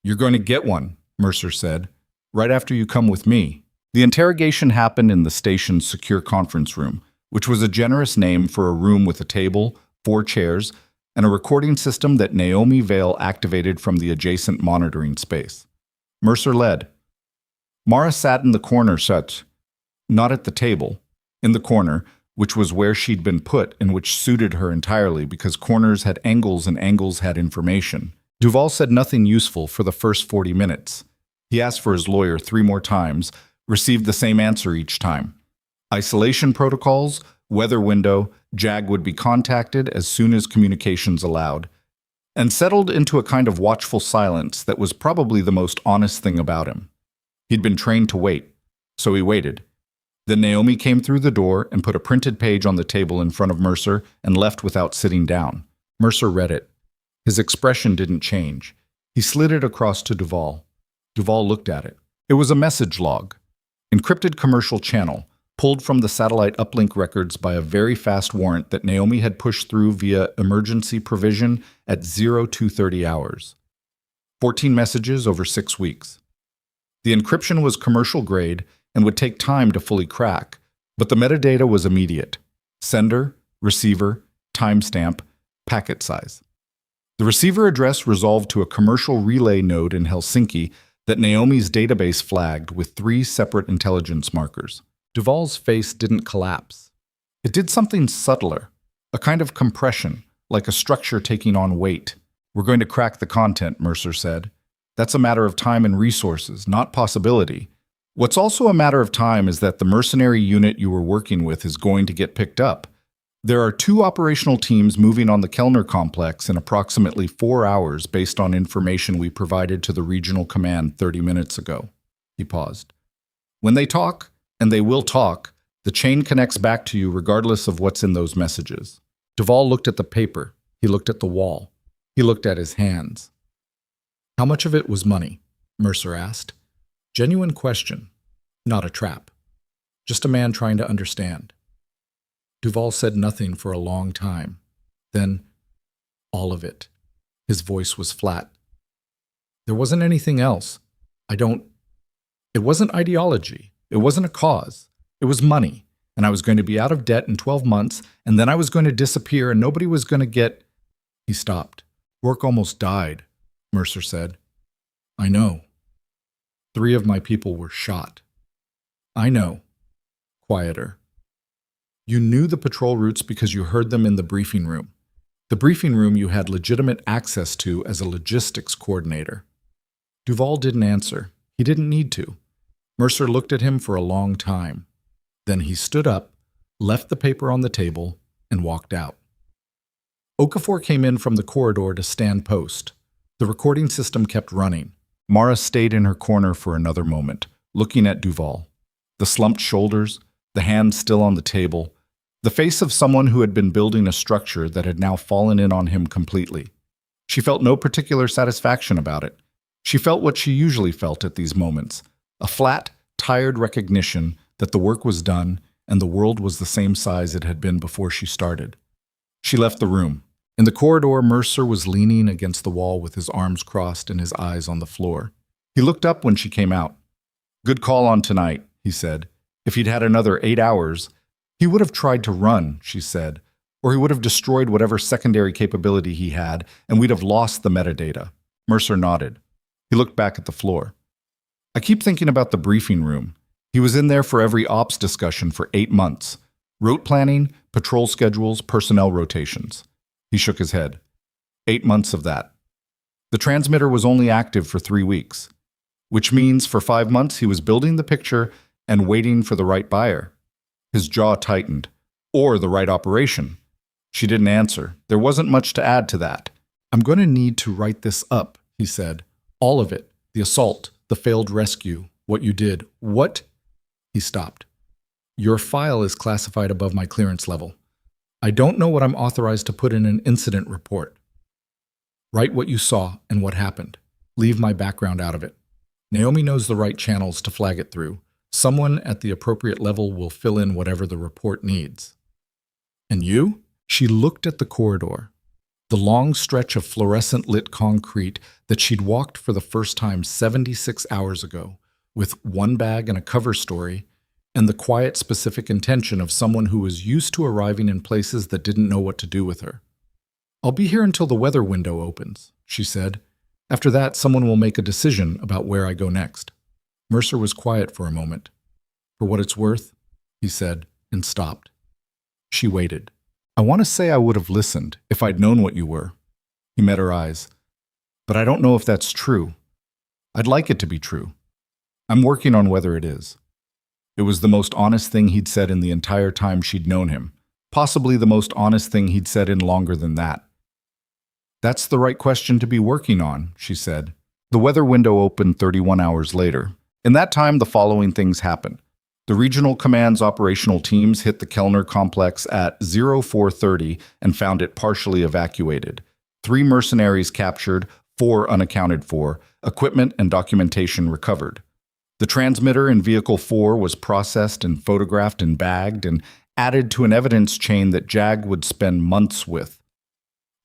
"You're going to get one," Mercer said, "right after you come with me." The interrogation happened in the station's secure conference room, which was a generous name for a room with a table, 4 chairs, and a recording system that Naomi Vale activated from the adjacent monitoring space. Mercer led. Mara sat in the corner not at the table, in the corner, which was where she'd been put and which suited her entirely because corners had angles and angles had information. Duval said nothing useful for the first 40 minutes. He asked for his lawyer 3 more times, received the same answer each time. Isolation protocols, weather window, JAG would be contacted as soon as communications allowed, and settled into a kind of watchful silence that was probably the most honest thing about him. He'd been trained to wait, so he waited. Then Naomi came through the door and put a printed page on the table in front of Mercer and left without sitting down. Mercer read it. His expression didn't change. He slid it across to Duval. Duval looked at it. It was a message log. Encrypted commercial channel, pulled from the satellite uplink records by a very fast warrant that Naomi had pushed through via emergency provision at 0230 hours. 14 messages over 6 weeks. The encryption was commercial grade and would take time to fully crack, but the metadata was immediate. Sender, receiver, timestamp, packet size. The receiver address resolved to a commercial relay node in Helsinki that Naomi's database flagged with 3 separate intelligence markers. Duval's face didn't collapse. It did something subtler, a kind of compression, like a structure taking on weight. We're going to crack the content, Mercer said. That's a matter of time and resources, not possibility. What's also a matter of time is that the mercenary unit you were working with is going to get picked up. There are 2 operational teams moving on the Kellner complex in approximately 4 hours based on information we provided to the regional command 30 minutes ago. He paused. When they talk, and they will talk, the chain connects back to you regardless of what's in those messages. Duval looked at the paper. He looked at the wall. He looked at his hands. How much of it was money? Mercer asked. Genuine question, not a trap. Just a man trying to understand. Duval said nothing for a long time. Then, all of it. His voice was flat. There wasn't anything else. It wasn't ideology. It wasn't a cause. It was money. And I was going to be out of debt in 12 months, and then I was going to disappear, and nobody was going to get... He stopped. Work almost died, Mercer said. I know. 3 of my people were shot. I know. Quieter. You knew the patrol routes because you heard them in the briefing room. The briefing room you had legitimate access to as a logistics coordinator. Duval didn't answer. He didn't need to. Mercer looked at him for a long time. Then he stood up, left the paper on the table, and walked out. Okafor came in from the corridor to stand post. The recording system kept running. Mara stayed in her corner for another moment, looking at Duval. The slumped shoulders, the hands still on the table, the face of someone who had been building a structure that had now fallen in on him completely. She felt no particular satisfaction about it. She felt what she usually felt at these moments, a flat, tired recognition that the work was done and the world was the same size it had been before she started. She left the room. In the corridor, Mercer was leaning against the wall with his arms crossed and his eyes on the floor. He looked up when she came out. Good call on tonight, he said. If he'd had another 8 hours, he would have tried to run, she said, or he would have destroyed whatever secondary capability he had, and we'd have lost the metadata. Mercer nodded. He looked back at the floor. I keep thinking about the briefing room. He was in there for every ops discussion for 8 months. Route planning, patrol schedules, personnel rotations. He shook his head. 8 months of that. The transmitter was only active for 3 weeks, which means for 5 months he was building the picture and waiting for the right buyer. His jaw tightened. Or the right operation. She didn't answer. There wasn't much to add to that. I'm going to need to write this up, he said. All of it. The assault, the failed rescue, what you did. What? He stopped. Your file is classified above my clearance level. I don't know what I'm authorized to put in an incident report. Write what you saw and what happened. Leave my background out of it. Naomi knows the right channels to flag it through. Someone at the appropriate level will fill in whatever the report needs. And you? She looked at the corridor, the long stretch of fluorescent-lit concrete that she'd walked for the first time 76 hours ago, with one bag and a cover story, and the quiet, specific intention of someone who was used to arriving in places that didn't know what to do with her. I'll be here until the weather window opens, she said. After that, someone will make a decision about where I go next. Mercer was quiet for a moment. For what it's worth, he said, and stopped. She waited. I want to say I would have listened if I'd known what you were. He met her eyes. But I don't know if that's true. I'd like it to be true. I'm working on whether it is. It was the most honest thing he'd said in the entire time she'd known him. Possibly the most honest thing he'd said in longer than that. That's the right question to be working on, she said. The weather window opened 31 hours later. In that time, the following things happened. The regional command's operational teams hit the Kellner complex at 0430 and found it partially evacuated. 3 mercenaries captured, 4 unaccounted for, equipment and documentation recovered. The transmitter in Vehicle 4 was processed and photographed and bagged and added to an evidence chain that JAG would spend months with.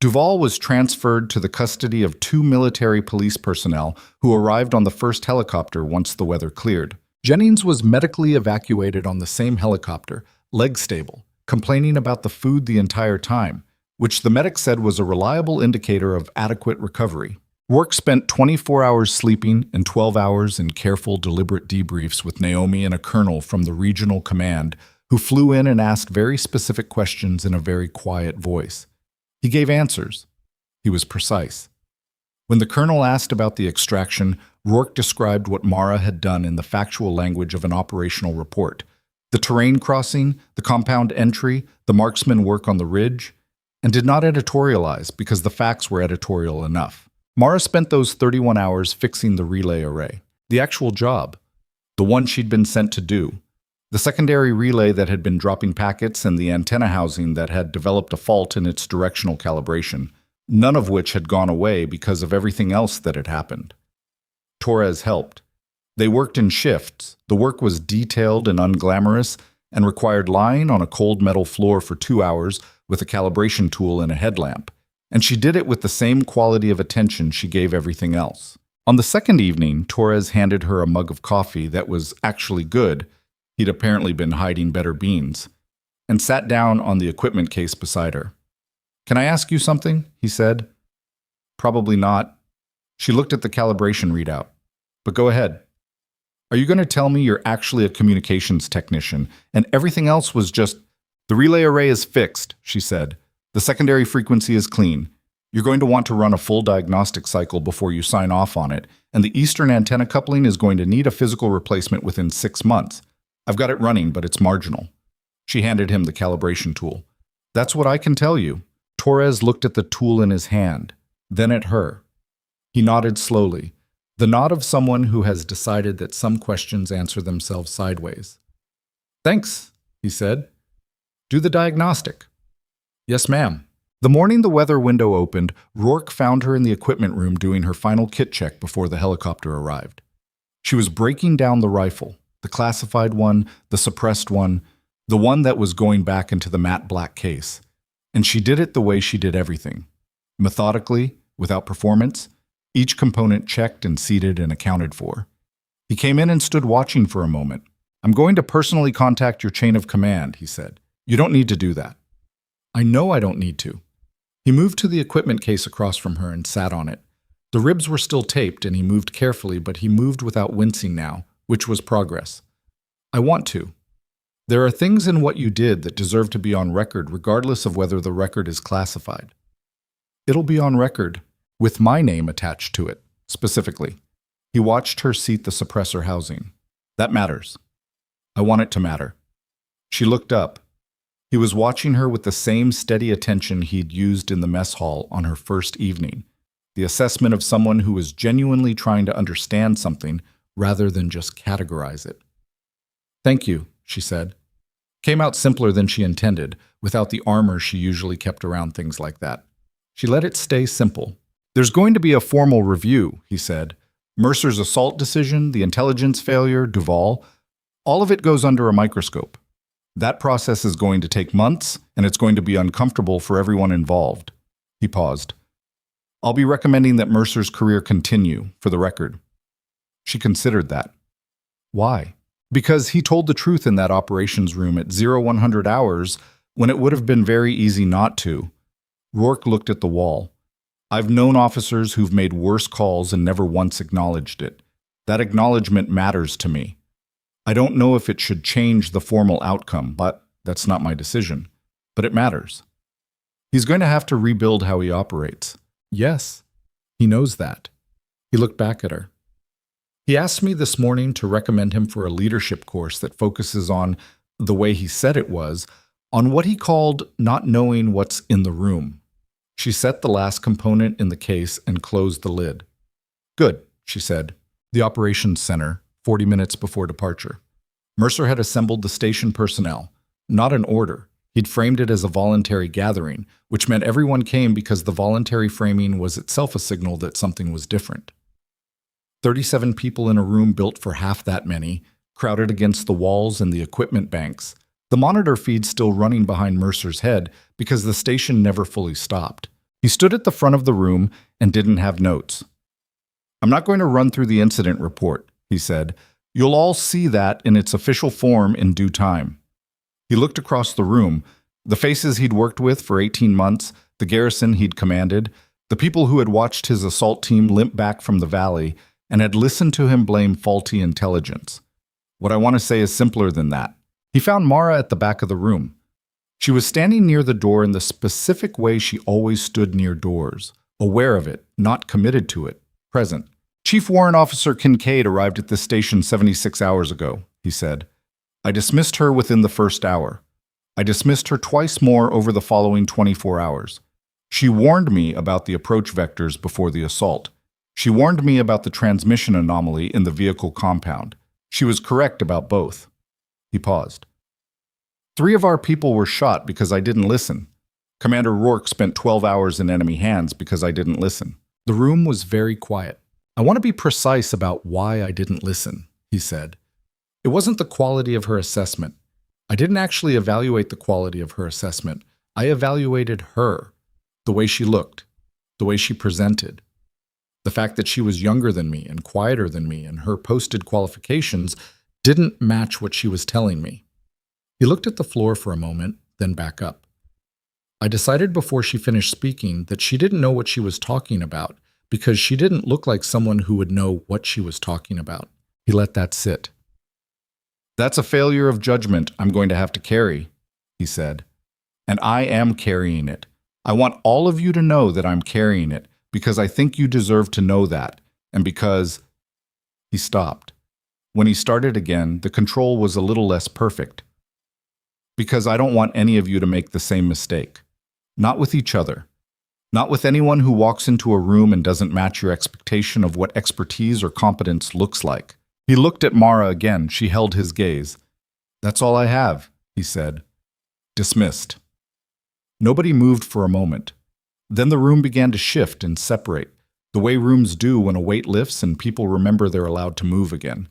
Duvall was transferred to the custody of 2 military police personnel who arrived on the first helicopter once the weather cleared. Jennings was medically evacuated on the same helicopter, leg stable, complaining about the food the entire time, which the medic said was a reliable indicator of adequate recovery. Rourke spent 24 hours sleeping and 12 hours in careful, deliberate debriefs with Naomi and a colonel from the regional command who flew in and asked very specific questions in a very quiet voice. He gave answers. He was precise. When the colonel asked about the extraction, Rourke described what Mara had done in the factual language of an operational report. The terrain crossing, the compound entry, the marksman work on the ridge, and did not editorialize because the facts were editorial enough. Mara spent those 31 hours fixing the relay array, the actual job, the one she'd been sent to do, the secondary relay that had been dropping packets and the antenna housing that had developed a fault in its directional calibration, none of which had gone away because of everything else that had happened. Torres helped. They worked in shifts. The work was detailed and unglamorous and required lying on a cold metal floor for 2 hours with a calibration tool and a headlamp. And she did it with the same quality of attention she gave everything else. On the second evening, Torres handed her a mug of coffee that was actually good — he'd apparently been hiding better beans — and sat down on the equipment case beside her. "Can I ask you something?" he said. "Probably not." She looked at the calibration readout. "But go ahead. Are you going to tell me you're actually a communications technician and everything else was just—" "The relay array is fixed," she said. "The secondary frequency is clean. You're going to want to run a full diagnostic cycle before you sign off on it, and the eastern antenna coupling is going to need a physical replacement within 6 months. I've got it running, but it's marginal." She handed him the calibration tool. "That's what I can tell you." Torres looked at the tool in his hand, then at her. He nodded slowly, the nod of someone who has decided that some questions answer themselves sideways. "Thanks," he said. "Do the diagnostic." "Yes, ma'am." The morning the weather window opened, Rourke found her in the equipment room doing her final kit check before the helicopter arrived. She was breaking down the rifle, the classified one, the suppressed one, the one that was going back into the matte black case. And she did it the way she did everything. Methodically, without performance, each component checked and seated and accounted for. He came in and stood watching for a moment. "I'm going to personally contact your chain of command," he said. "You don't need to do that." "I know I don't need to." He moved to the equipment case across from her and sat on it. The ribs were still taped and he moved carefully, but he moved without wincing now, which was progress. "I want to. There are things in what you did that deserve to be on record regardless of whether the record is classified. It'll be on record, with my name attached to it, specifically." He watched her seat the suppressor housing. "That matters. I want it to matter." She looked up. He was watching her with the same steady attention he'd used in the mess hall on her first evening, the assessment of someone who was genuinely trying to understand something rather than just categorize it. "Thank you," she said. Came out simpler than she intended, without the armor she usually kept around things like that. She let it stay simple. "There's going to be a formal review," he said. "Mercer's assault decision, the intelligence failure, Duvall, all of it goes under a microscope. That process is going to take months, and it's going to be uncomfortable for everyone involved." He paused. "I'll be recommending that Mercer's career continue, for the record." She considered that. Why? Because he told the truth in that operations room at 0100 hours when it would have been very easy not to. Rourke looked at the wall. I've known officers who've made worse calls and never once acknowledged it. That acknowledgement matters to me. I don't know if it should change the formal outcome, but that's not my decision. But it matters. He's going to have to rebuild how he operates. Yes, he knows that. He looked back at her. He asked me this morning to recommend him for a leadership course that focuses on, the way he said it was, on what he called not knowing what's in the room. She set the last component in the case and closed the lid. Good, she said. The operations center, 40 minutes before departure. Mercer had assembled the station personnel. Not an order. He'd framed it as a voluntary gathering, which meant everyone came because the voluntary framing was itself a signal that something was different. 37 people in a room built for half that many, crowded against the walls and the equipment banks. The monitor feed still running behind Mercer's head because the station never fully stopped. He stood at the front of the room and didn't have notes. I'm not going to run through the incident report, he said. You'll all see that in its official form in due time. He looked across the room, the faces he'd worked with for 18 months, the garrison he'd commanded, the people who had watched his assault team limp back from the valley and had listened to him blame faulty intelligence. What I want to say is simpler than that. He found Mara at the back of the room. She was standing near the door in the specific way she always stood near doors, aware of it, not committed to it, present. Chief Warrant Officer Kincaid arrived at this station 76 hours ago, he said. I dismissed her within the first hour. I dismissed her twice more over the following 24 hours. She warned me about the approach vectors before the assault. She warned me about the transmission anomaly in the vehicle compound. She was correct about both. He paused. 3 of our people were shot because I didn't listen. Commander Rourke spent 12 hours in enemy hands because I didn't listen. The room was very quiet. I want to be precise about why I didn't listen, he said. It wasn't the quality of her assessment. I didn't actually evaluate the quality of her assessment. I evaluated her, the way she looked, the way she presented. The fact that she was younger than me and quieter than me and her posted qualifications didn't match what she was telling me. He looked at the floor for a moment, then back up. I decided before she finished speaking that she didn't know what she was talking about because she didn't look like someone who would know what she was talking about. He let that sit. That's a failure of judgment I'm going to have to carry, he said. And I am carrying it. I want all of you to know that I'm carrying it because I think you deserve to know that, and because... He stopped. When he started again, the control was a little less perfect. Because I don't want any of you to make the same mistake. Not with each other. Not with anyone who walks into a room and doesn't match your expectation of what expertise or competence looks like. He looked at Mara again. She held his gaze. That's all I have, he said. Dismissed. Nobody moved for a moment. Then the room began to shift and separate, the way rooms do when a weight lifts and people remember they're allowed to move again.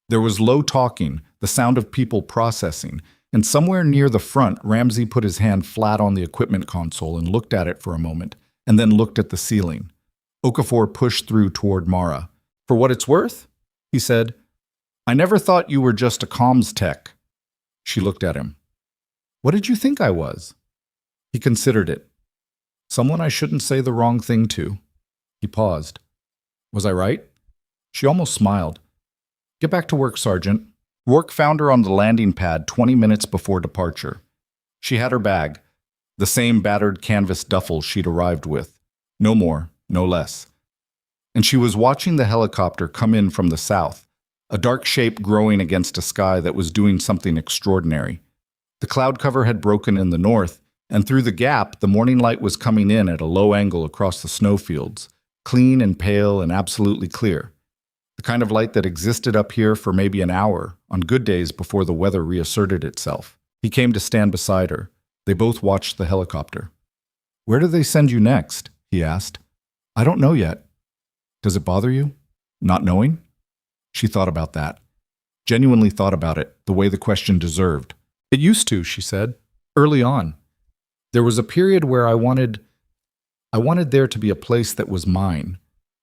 There was low talking, the sound of people processing, and somewhere near the front, Ramsey put his hand flat on the equipment console and looked at it for a moment, and then looked at the ceiling. Okafor pushed through toward Mara. For what it's worth, he said, I never thought you were just a comms tech. She looked at him. What did you think I was? He considered it. Someone I shouldn't say the wrong thing to. He paused. Was I right? She almost smiled. Get back to work, Sergeant. Rourke found her on the landing pad 20 minutes before departure. She had her bag, the same battered canvas duffel she'd arrived with. No more, no less. And she was watching the helicopter come in from the south, a dark shape growing against a sky that was doing something extraordinary. The cloud cover had broken in the north, and through the gap, the morning light was coming in at a low angle across the snowfields, clean and pale and absolutely clear. The kind of light that existed up here for maybe an hour, on good days before the weather reasserted itself. He came to stand beside her. They both watched the helicopter. Where do they send you next? He asked. I don't know yet. Does it bother you? Not knowing? She thought about that. Genuinely thought about it, the way the question deserved. It used to, she said, early on. There was a period where I wanted there to be a place that was mine,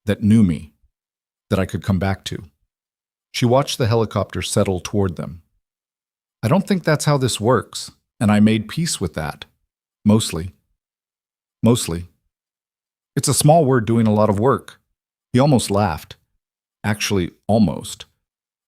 that knew me, that I could come back to. She watched the helicopter settle toward them. I don't think that's how this works, and I made peace with that. Mostly. Mostly. It's a small word doing a lot of work. He almost laughed. Actually, almost.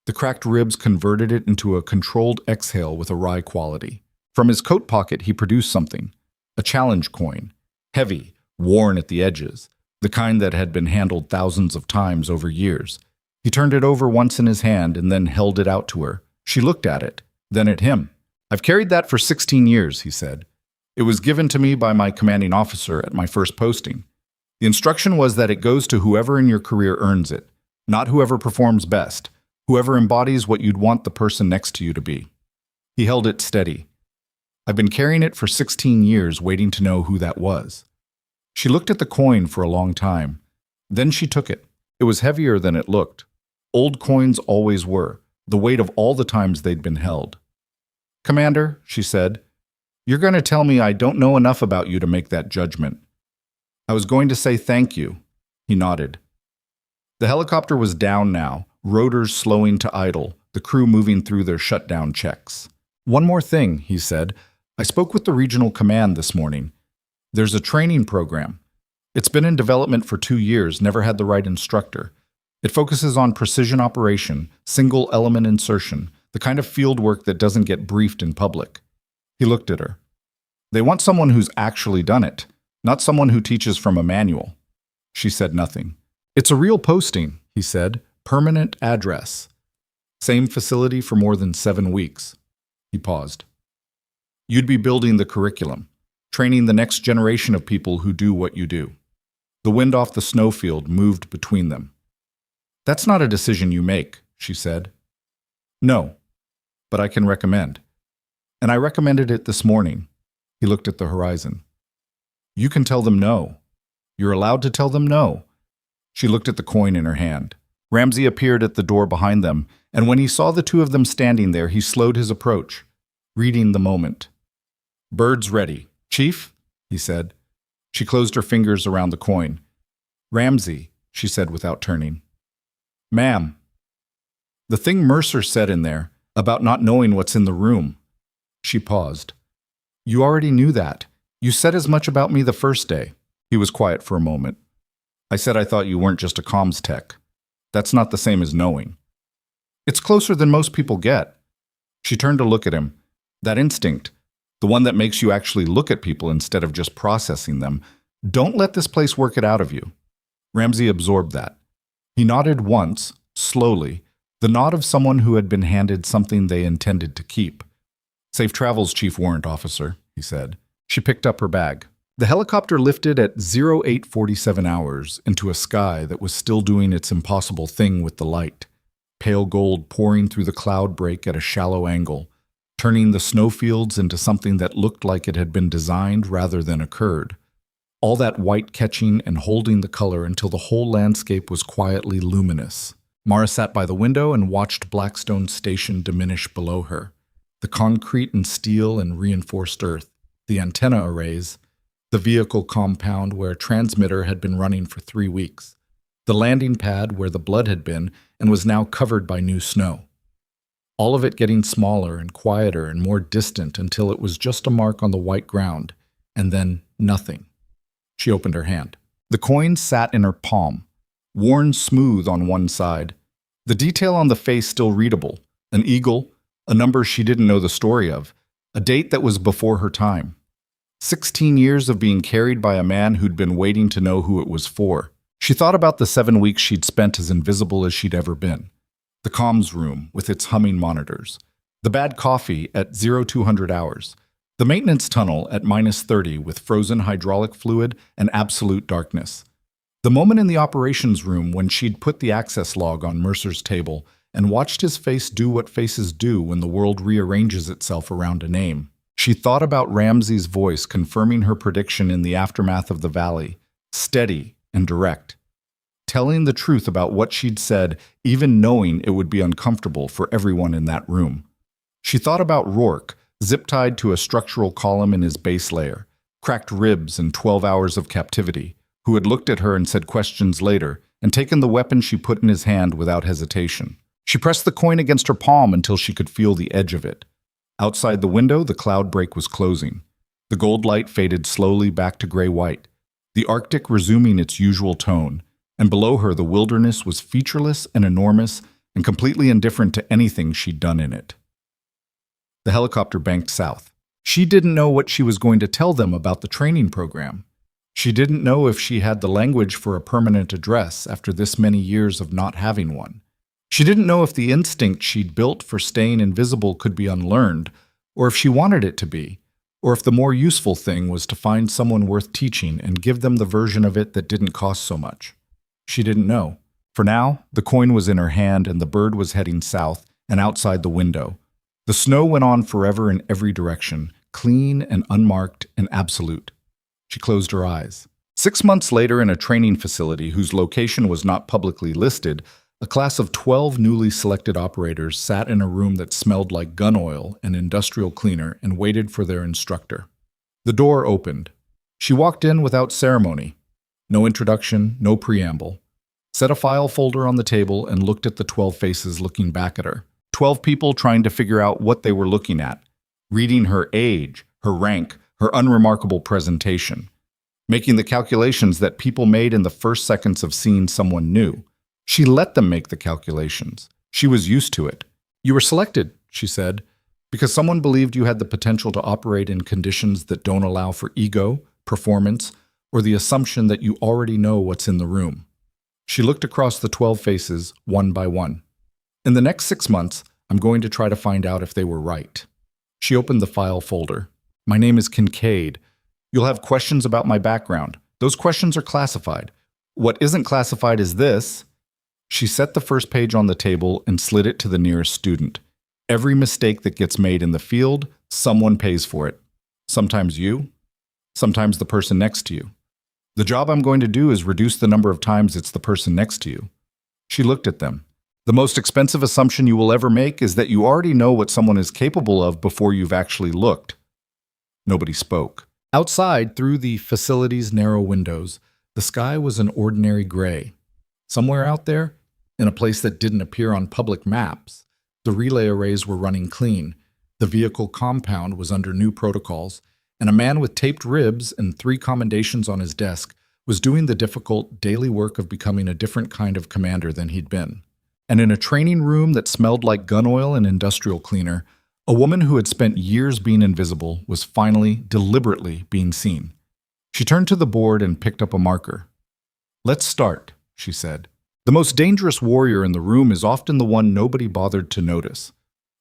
The cracked ribs converted it into a controlled exhale with a wry quality. From his coat pocket, he produced something. A challenge coin. Heavy, worn at the edges. The kind that had been handled thousands of times over years. He turned it over once in his hand and then held it out to her. She looked at it, then at him. "I've carried that for 16 years, he said. "It was given to me by my commanding officer at my first posting. The instruction was that it goes to whoever in your career earns it, not whoever performs best, whoever embodies what you'd want the person next to you to be." He held it steady. "I've been carrying it for 16 years, waiting to know who that was." She looked at the coin for a long time. Then she took it. It was heavier than it looked. Old coins always were, the weight of all the times they'd been held. "Commander," she said, "you're going to tell me I don't know enough about you to make that judgment." "I was going to say thank you." He nodded. The helicopter was down now, rotors slowing to idle, the crew moving through their shutdown checks. "One more thing," he said. "I spoke with the regional command this morning. There's a training program. It's been in development for 2 years, never had the right instructor. It focuses on precision operation, single element insertion, the kind of field work that doesn't get briefed in public." He looked at her. "They want someone who's actually done it, not someone who teaches from a manual." She said nothing. "It's a real posting," he said. "Permanent address. Same facility for more than 7 weeks." He paused. "You'd be building the curriculum, training the next generation of people who do what you do." The wind off the snowfield moved between them. "That's not a decision you make," she said. "No, but I can recommend. And I recommended it this morning." He looked at the horizon. "You can tell them no. You're allowed to tell them no." She looked at the coin in her hand. Ramsey appeared at the door behind them, and when he saw the two of them standing there, he slowed his approach, reading the moment. "Bird's ready. Chief," he said. She closed her fingers around the coin. "Ramsey," she said without turning. "Ma'am." "The thing Mercer said in there, about not knowing what's in the room." She paused. "You already knew that. You said as much about me the first day." He was quiet for a moment. "I said I thought you weren't just a comms tech. That's not the same as knowing." "It's closer than most people get." She turned to look at him. "That instinct, the one that makes you actually look at people instead of just processing them. Don't let this place work it out of you." Ramsey absorbed that. He nodded once, slowly, the nod of someone who had been handed something they intended to keep. "Safe travels, Chief Warrant Officer," he said. She picked up her bag. The helicopter lifted at 0847 hours into a sky that was still doing its impossible thing with the light. Pale gold pouring through the cloud break at a shallow angle, turning the snowfields into something that looked like it had been designed rather than occurred. All that white catching and holding the color until the whole landscape was quietly luminous. Mara sat by the window and watched Blackstone Station diminish below her. The concrete and steel and reinforced earth, the antenna arrays, the vehicle compound where a transmitter had been running for 3 weeks, the landing pad where the blood had been and was now covered by new snow. All of it getting smaller and quieter and more distant until it was just a mark on the white ground, and then nothing. She opened her hand. The coin sat in her palm, worn smooth on one side. The detail on the face still readable, an eagle, a number she didn't know the story of, a date that was before her time. 16 years of being carried by a man who'd been waiting to know who it was for. She thought about the 7 weeks she'd spent as invisible as she'd ever been. The comms room with its humming monitors. The bad coffee at 0200 hours. The maintenance tunnel at -30 with frozen hydraulic fluid and absolute darkness. The moment in the operations room when she'd put the access log on Mercer's table and watched his face do what faces do when the world rearranges itself around a name. She thought about Ramsey's voice confirming her prediction in the aftermath of the valley, steady and direct, telling the truth about what she'd said, even knowing it would be uncomfortable for everyone in that room. She thought about Rourke, zip-tied to a structural column in his base layer, cracked ribs and 12 hours of captivity, who had looked at her and said questions later, and taken the weapon she put in his hand without hesitation. She pressed the coin against her palm until she could feel the edge of it. Outside the window, the cloud break was closing. The gold light faded slowly back to gray-white, the Arctic resuming its usual tone, and below her the wilderness was featureless and enormous and completely indifferent to anything she'd done in it. The helicopter banked south. She didn't know what she was going to tell them about the training program. She didn't know if she had the language for a permanent address after this many years of not having one. She didn't know if the instinct she'd built for staying invisible could be unlearned, or if she wanted it to be, or if the more useful thing was to find someone worth teaching and give them the version of it that didn't cost so much. She didn't know. For now, the coin was in her hand and the bird was heading south and outside the window. The snow went on forever in every direction, clean and unmarked and absolute. She closed her eyes. 6 months later, in a training facility whose location was not publicly listed, a class of 12 newly selected operators sat in a room that smelled like gun oil and industrial cleaner and waited for their instructor. The door opened. She walked in without ceremony. No introduction, no preamble. Set a file folder on the table and looked at the 12 faces looking back at her. 12 people trying to figure out what they were looking at, reading her age, her rank, her unremarkable presentation, making the calculations that people made in the first seconds of seeing someone new. She let them make the calculations. She was used to it. "You were selected," she said, "because someone believed you had the potential to operate in conditions that don't allow for ego, performance, or the assumption that you already know what's in the room." She looked across the 12 faces, one by one. "In the next 6 months, I'm going to try to find out if they were right." She opened the file folder. "My name is Kincaid. You'll have questions about my background. Those questions are classified. What isn't classified is this." She set the first page on the table and slid it to the nearest student. "Every mistake that gets made in the field, someone pays for it. Sometimes you, sometimes the person next to you. The job I'm going to do is reduce the number of times it's the person next to you." She looked at them. "The most expensive assumption you will ever make is that you already know what someone is capable of before you've actually looked." Nobody spoke. Outside, through the facility's narrow windows, the sky was an ordinary gray. Somewhere out there, in a place that didn't appear on public maps, the relay arrays were running clean, the vehicle compound was under new protocols, and a man with taped ribs and 3 commendations on his desk was doing the difficult daily work of becoming a different kind of commander than he'd been. And in a training room that smelled like gun oil and industrial cleaner, a woman who had spent years being invisible was finally, deliberately being seen. She turned to the board and picked up a marker. "Let's start," she said. "The most dangerous warrior in the room is often the one nobody bothered to notice.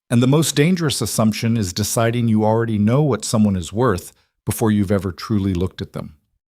And the most dangerous assumption is deciding you already know what someone is worth before you've ever truly looked at them."